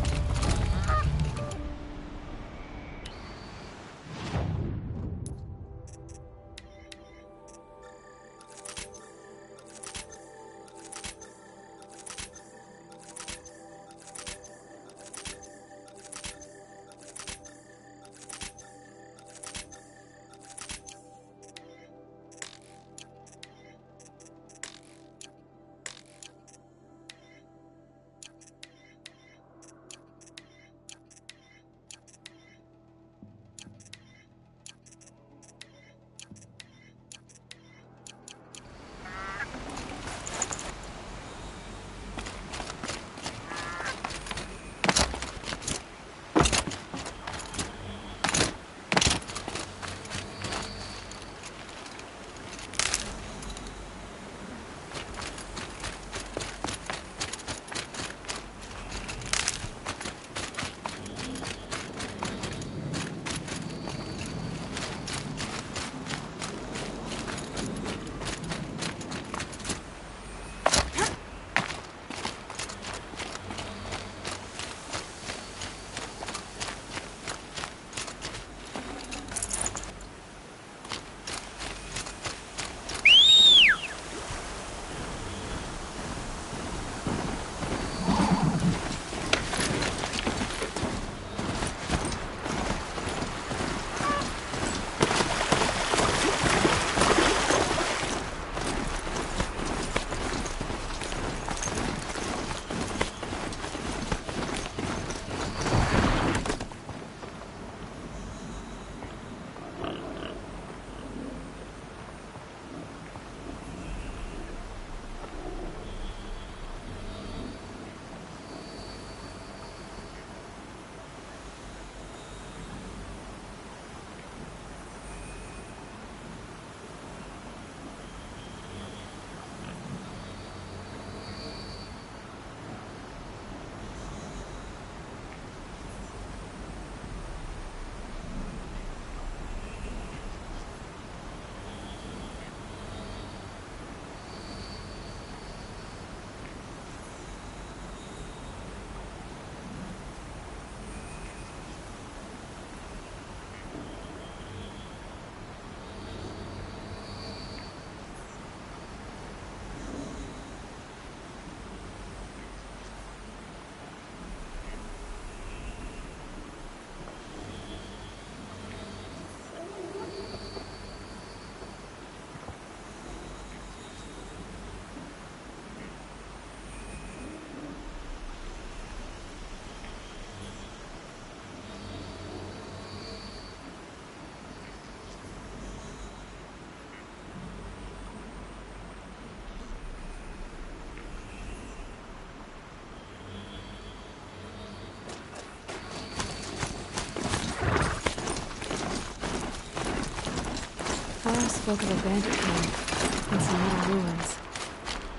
Nora spoke of a bandit camp and some metal ruins.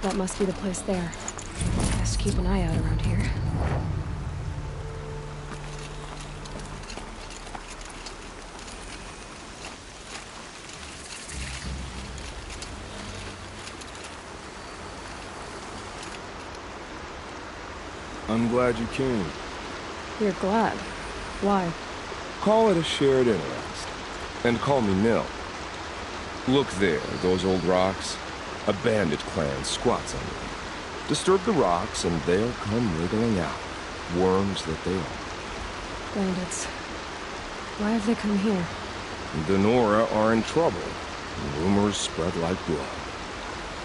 That must be the place there. Best keep an eye out around here. I'm glad you came. You're glad. Why? Call it a shared interest. And call me Nil. Look there, those old rocks. A bandit clan squats under them. Disturb the rocks and they'll come wriggling out. Worms that they are. Bandits. Why have they come here? The Nora are in trouble. Rumors spread like blood.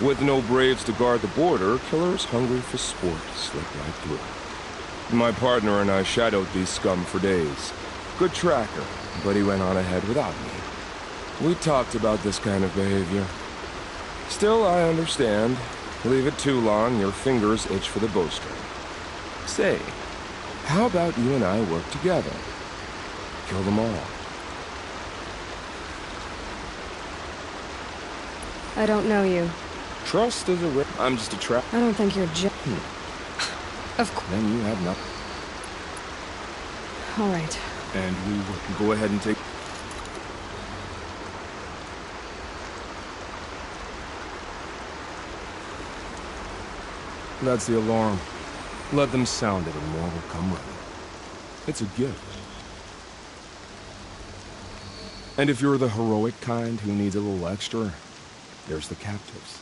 With no braves to guard the border, killers hungry for sport slip right through. My partner and I shadowed these scum for days. Good tracker, but he went on ahead without me. We talked about this kind of behavior. Still, I understand. Leave it too long, your fingers itch for the bowstring. Say, how about you and I work together? Kill them all. I don't know you. Trust is a I'm just a trap. I don't think you're Of course. Then you have nothing. All right. And we will go ahead and take... That's the alarm. Let them sound it and more will come running. It's a gift. And if you're the heroic kind who needs a little extra, there's the captives.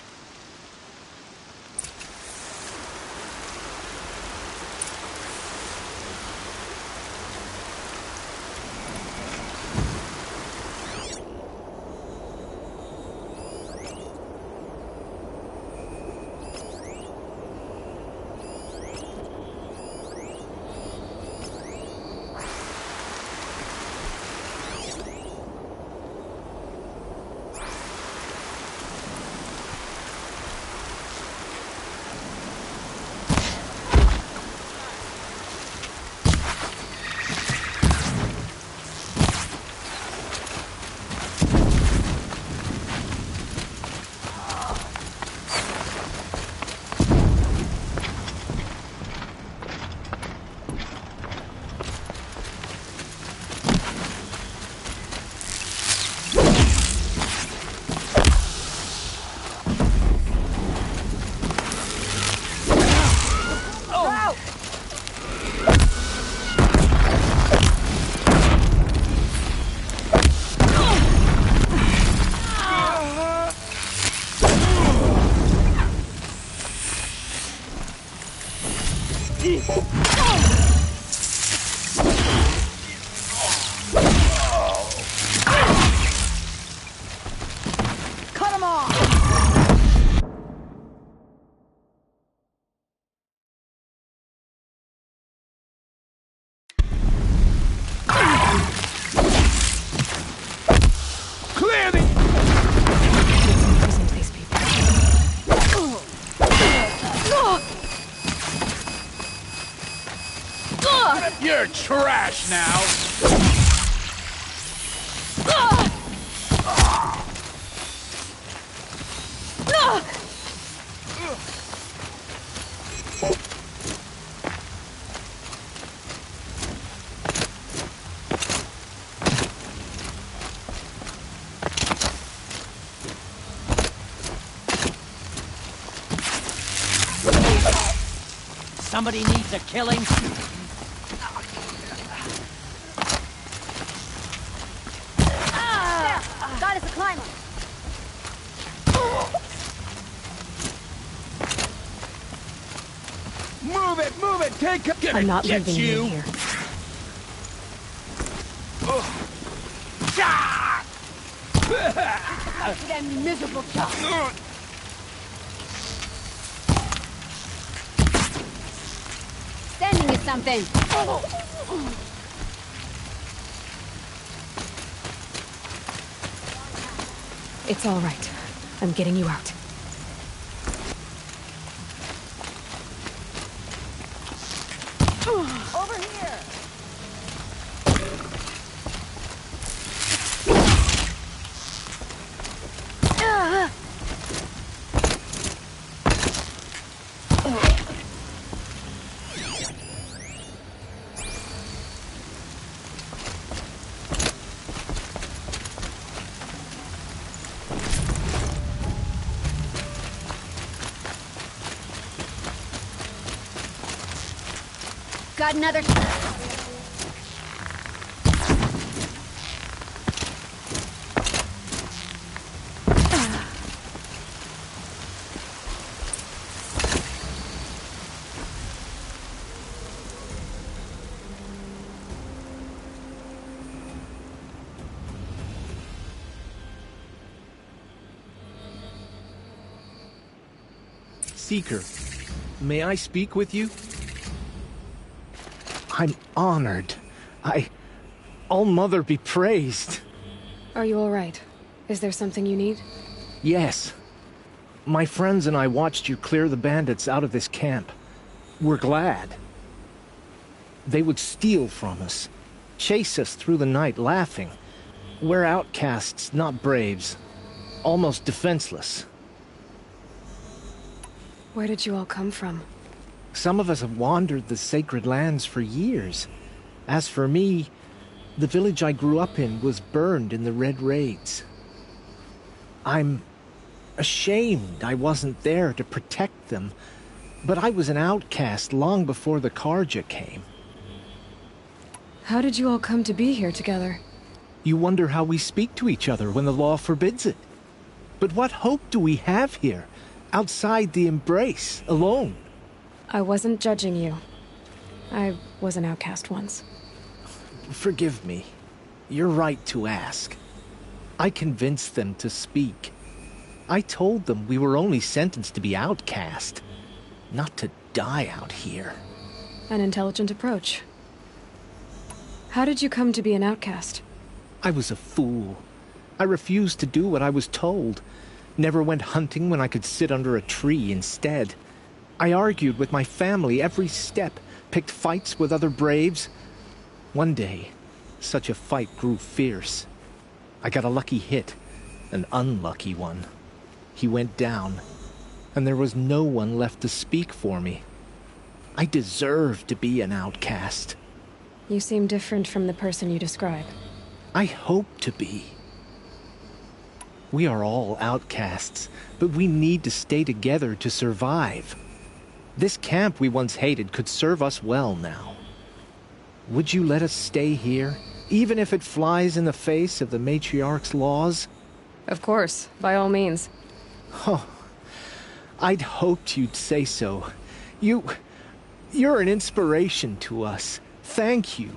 You're trash now! Somebody needs a killing. God is a climber. Move it, take it. I'm not leaving you here. That miserable job. Standing is something. It's all right. I'm getting you out. Over here. got another... Seeker, may I speak with you? I'm honored. All-Mother be praised. Are you all right? Is there something you need? Yes. My friends and I watched you clear the bandits out of this camp. We're glad. They would steal from us, chase us through the night laughing. We're outcasts, not braves. Almost defenseless. Where did you all come from? Some of us have wandered the sacred lands for years. As for me, the village I grew up in was burned in the Red Raids. I'm ashamed I wasn't there to protect them, but I was an outcast long before the Karja came. How did you all come to be here together? You wonder how we speak to each other when the law forbids it. But what hope do we have here, outside the embrace, alone? I wasn't judging you. I was an outcast once. Forgive me. You're right to ask. I convinced them to speak. I told them we were only sentenced to be outcast, not to die out here. An intelligent approach. How did you come to be an outcast? I was a fool. I refused to do what I was told. Never went hunting when I could sit under a tree instead. I argued with my family every step, picked fights with other braves. One day, such a fight grew fierce. I got a lucky hit, an unlucky one. He went down, and there was no one left to speak for me. I deserved to be an outcast. You seem different from the person you describe. I hope to be. We are all outcasts, but we need to stay together to survive. This camp we once hated could serve us well now. Would you let us stay here, even if it flies in the face of the matriarch's laws? Of course, by all means. Oh, I'd hoped you'd say so. You're an inspiration to us. Thank you.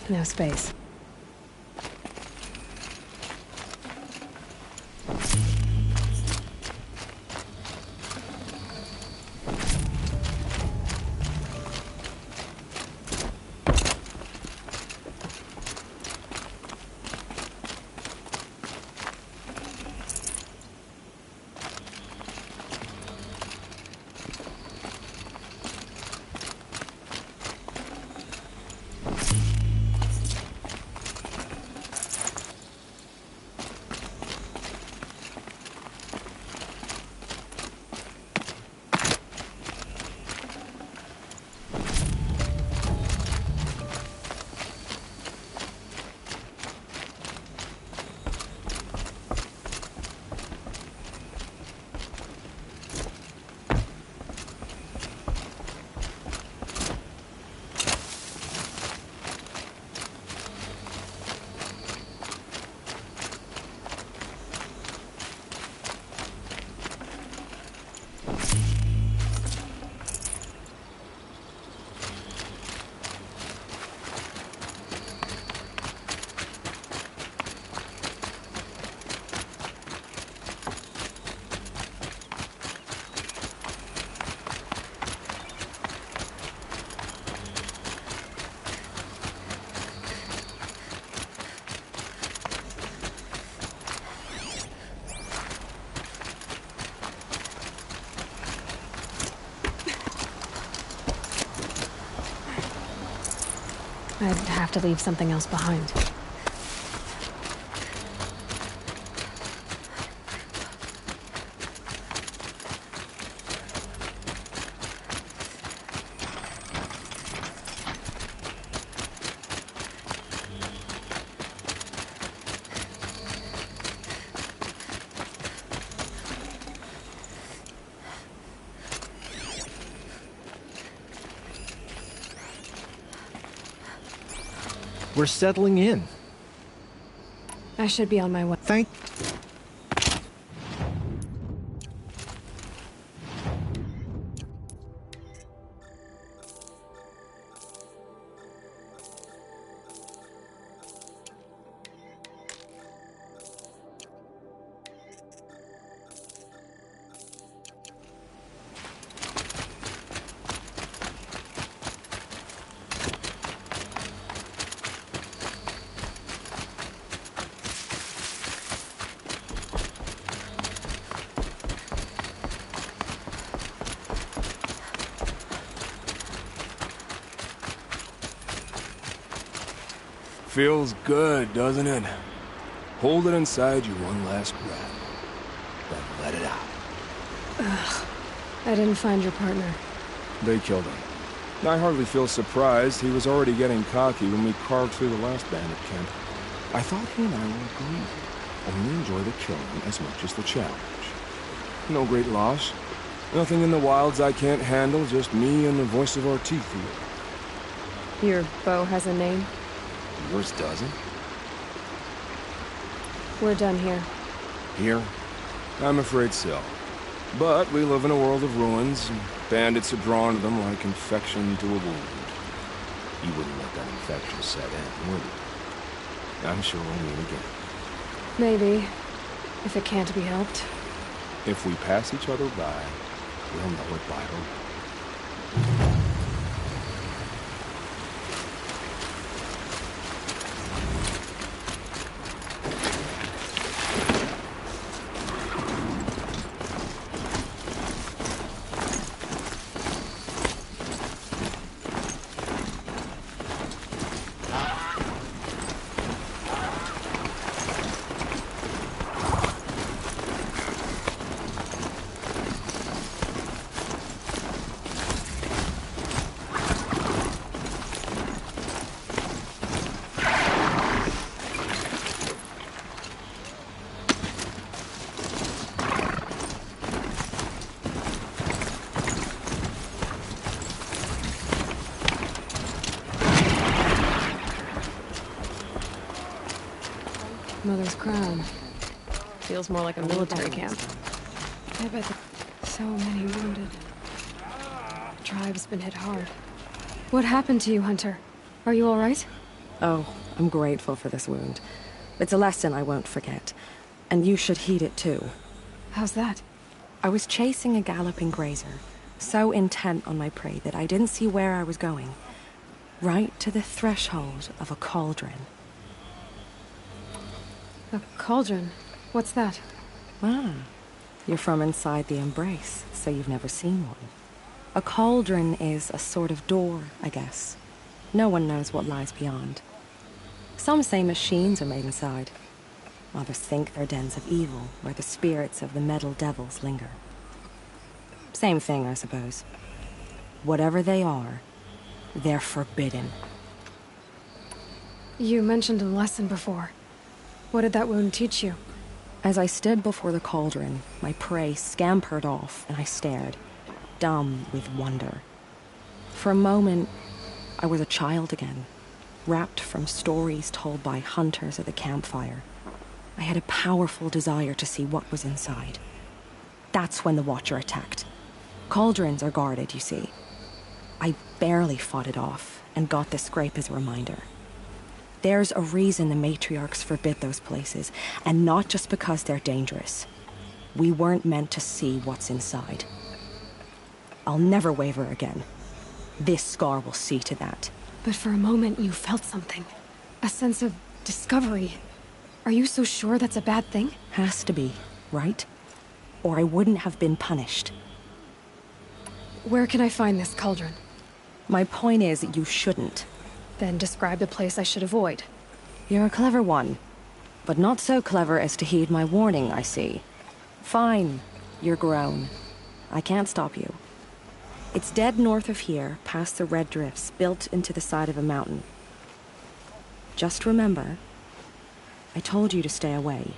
No space. have to leave something else behind. We're settling in. I should be on my way. Thank... Feels good, doesn't it? Hold it inside you one last breath. Then let it out. Ugh. I didn't find your partner. They killed him. I hardly feel surprised. He was already getting cocky when we carved through the last bandit camp. I thought he and I were agreed. Only enjoy the killing as much as the challenge. No great loss. Nothing in the wilds I can't handle, just me and the voice of our teeth here. Your bow has a name? Yours doesn't? We're done here. Here? I'm afraid so. But we live in a world of ruins, and bandits are drawn to them like infection to a wound. You wouldn't let that infection set in, would you? I'm sure we'll meet again. Maybe. If it can't be helped. If we pass each other by, we'll know it by the way. Mother's crown. Feels more like a military camp. I bet so many wounded. The tribe's been hit hard. What happened to you, Hunter? Are you all right? Oh, I'm grateful for this wound. It's a lesson I won't forget. And you should heed it too. How's that? I was chasing a galloping grazer, so intent on my prey that I didn't see where I was going. Right to the threshold of a cauldron. A cauldron? What's that? Ah, you're from inside the Embrace, so you've never seen one. A cauldron is a sort of door, I guess. No one knows what lies beyond. Some say machines are made inside. Others think they're dens of evil, where the spirits of the metal devils linger. Same thing, I suppose. Whatever they are, they're forbidden. You mentioned a lesson before. What did that wound teach you? As I stood before the cauldron, my prey scampered off, and I stared, dumb with wonder. For a moment, I was a child again, wrapped from stories told by hunters at the campfire. I had a powerful desire to see what was inside. That's when the Watcher attacked. Cauldrons are guarded, you see. I barely fought it off, and got the scrape as a reminder. There's a reason the matriarchs forbid those places, and not just because they're dangerous. We weren't meant to see what's inside. I'll never waver again. This scar will see to that. But for a moment you felt something. A sense of discovery. Are you so sure that's a bad thing? Has to be, right? Or I wouldn't have been punished. Where can I find this cauldron? My point is, you shouldn't. Then describe the place I should avoid. You're a clever one, but not so clever as to heed my warning, I see. Fine, you're grown. I can't stop you. It's dead north of here, past the red drifts, built into the side of a mountain. Just remember, I told you to stay away.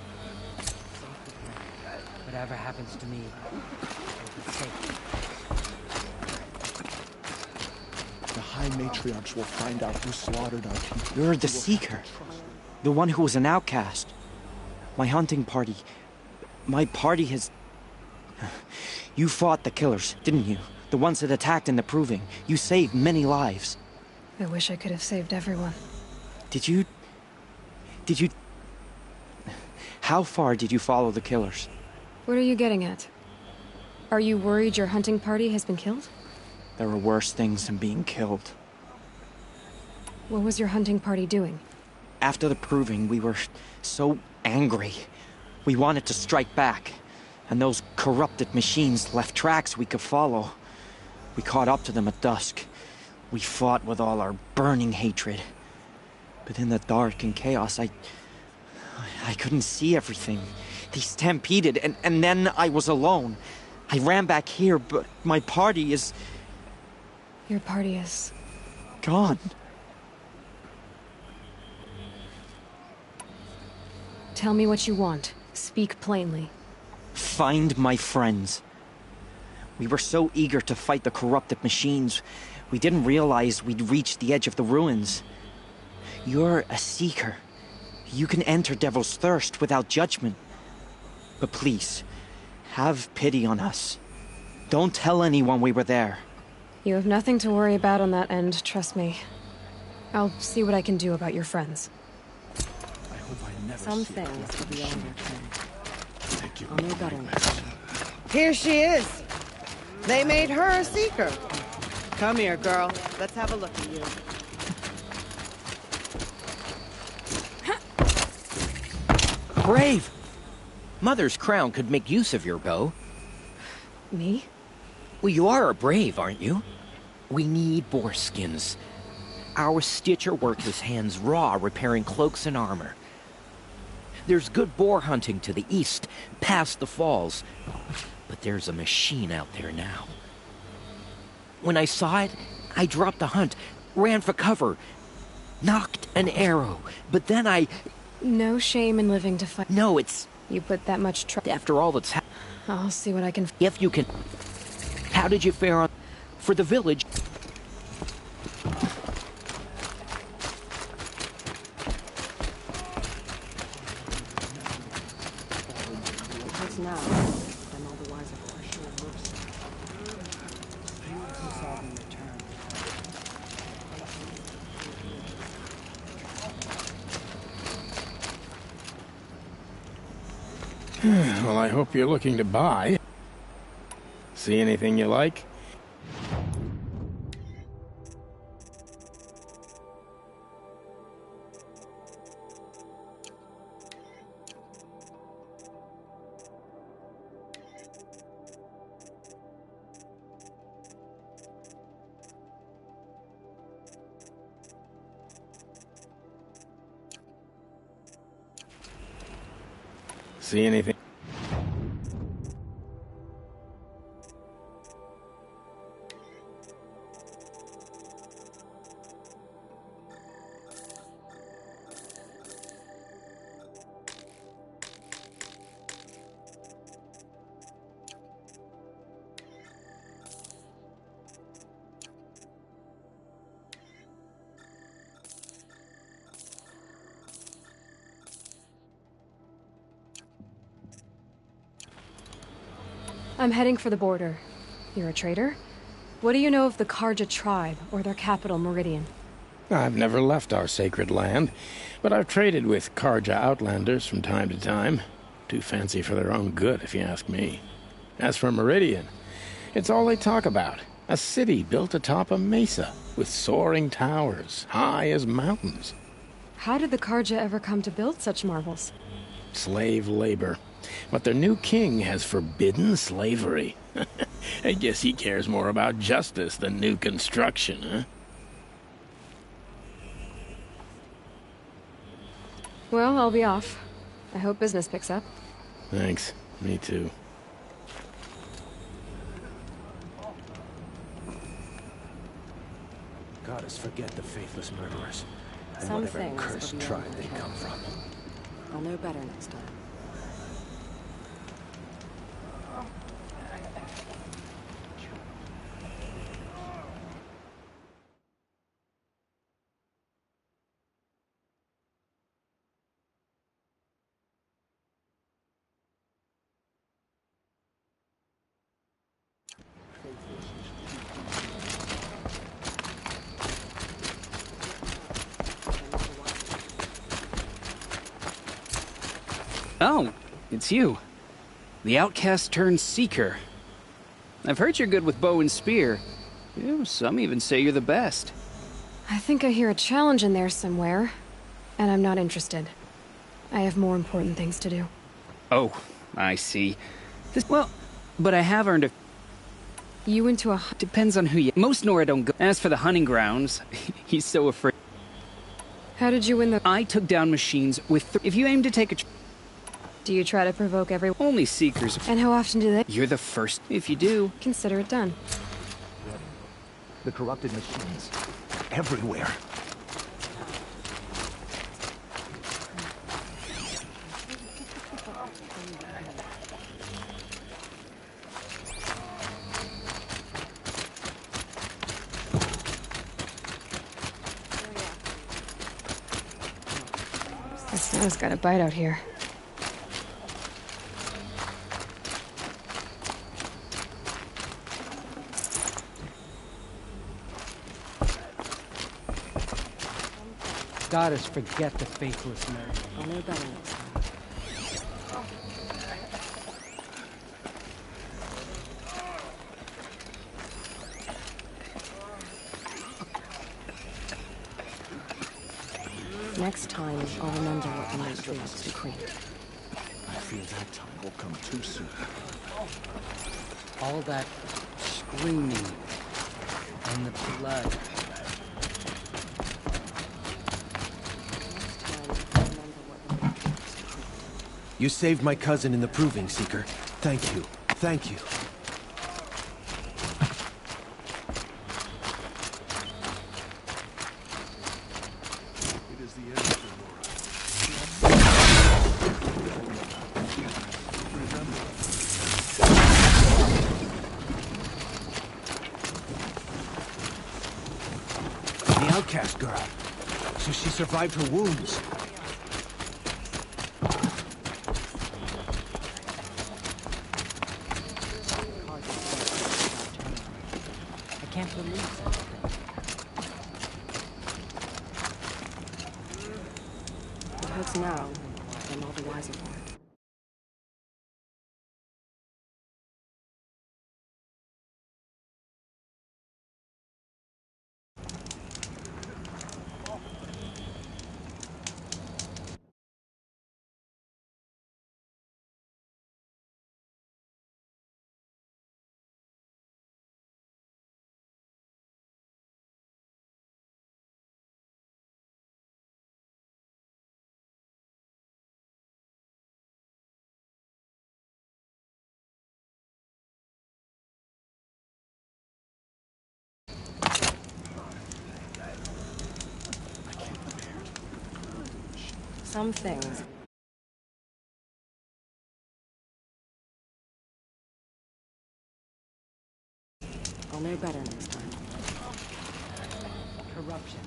Whatever happens to me, The High Matriarchs will find out who slaughtered our people. You're the Seeker. The one who was an outcast. My hunting party. My party has... You fought the killers, didn't you? The ones that attacked in the Proving. You saved many lives. I wish I could have saved everyone. Did you... How far did you follow the killers? What are you getting at? Are you worried your hunting party has been killed? There were worse things than being killed. What was your hunting party doing? After the Proving, we were so angry. We wanted to strike back. And those corrupted machines left tracks we could follow. We caught up to them at dusk. We fought with all our burning hatred. But in the dark and chaos, I couldn't see everything. They stampeded, and then I was alone. I ran back here, but my party is... Your party is... gone. Tell me what you want. Speak plainly. Find my friends. We were so eager to fight the corrupted machines, we didn't realize we'd reached the edge of the ruins. You're a Seeker. You can enter Devil's Thirst without judgment. But please, have pity on us. Don't tell anyone we were there. You have nothing to worry about on that end, trust me. I'll see what I can do about your friends. I hope I never Some see things will be on their turn. Thank you. I'll know better next time. Here she is. They made her a Seeker. Come here, girl. Let's have a look at you. Brave! Mother's crown could make use of your bow. Me? Well, you are a brave, aren't you? We need boar skins. Our Stitcher worked his hands raw repairing cloaks and armor. There's good boar hunting to the east, past the falls. But there's a machine out there now. When I saw it, I dropped the hunt, ran for cover, knocked an arrow, but then I... No shame in living to fight. No, it's... You put that much trouble... After all that's I'll see what I can... If you can... How did you fare on... For the village? Because now, I'm all the wiser for sure worse. Solving return. Well, I hope you're looking to buy. See anything you like? See anything? I'm heading for the border. You're a trader? What do you know of the Karja tribe, or their capital, Meridian? I've never left our sacred land, but I've traded with Karja outlanders from time to time. Too fancy for their own good, if you ask me. As for Meridian, it's all they talk about. A city built atop a mesa, with soaring towers, high as mountains. How did the Karja ever come to build such marvels? Slave labor. But their new king has forbidden slavery. I guess he cares more about justice than new construction, huh? Well, I'll be off. I hope business picks up. Thanks. Me too. Goddess, forget the faithless murderers. And Some whatever things cursed are beyond tribe the they come past. from. I'll know better next time. Oh, it's you. The outcast turned seeker. I've heard you're good with bow and spear. Some even say you're the best. I think I hear a challenge in there somewhere, and I'm not interested. I have more important things to do. Oh, I see. Well, but I have earned a... You into a... Depends on who you... Most Nora don't go... As for the hunting grounds, he's so afraid... How did you win the... I took down machines with... If you aim to take a... Do you try to provoke everyone? Only seekers. And how often do they? You're the first. If you do... Consider it done. The corrupted machines. Everywhere. The snow's got a bite out here. Goddess, forget the faithless man. I'll know better next time. Next time, I'll remember what the matriarchs decreed. I fear that time will come too soon. All that screaming and the blood. You saved my cousin in the Proving, Seeker. Thank you. Thank you. It is the end of the outcast girl. So she survived her wounds. Perhaps now, I'm all the wiser for it. Some things... I'll know better next time. Corruption.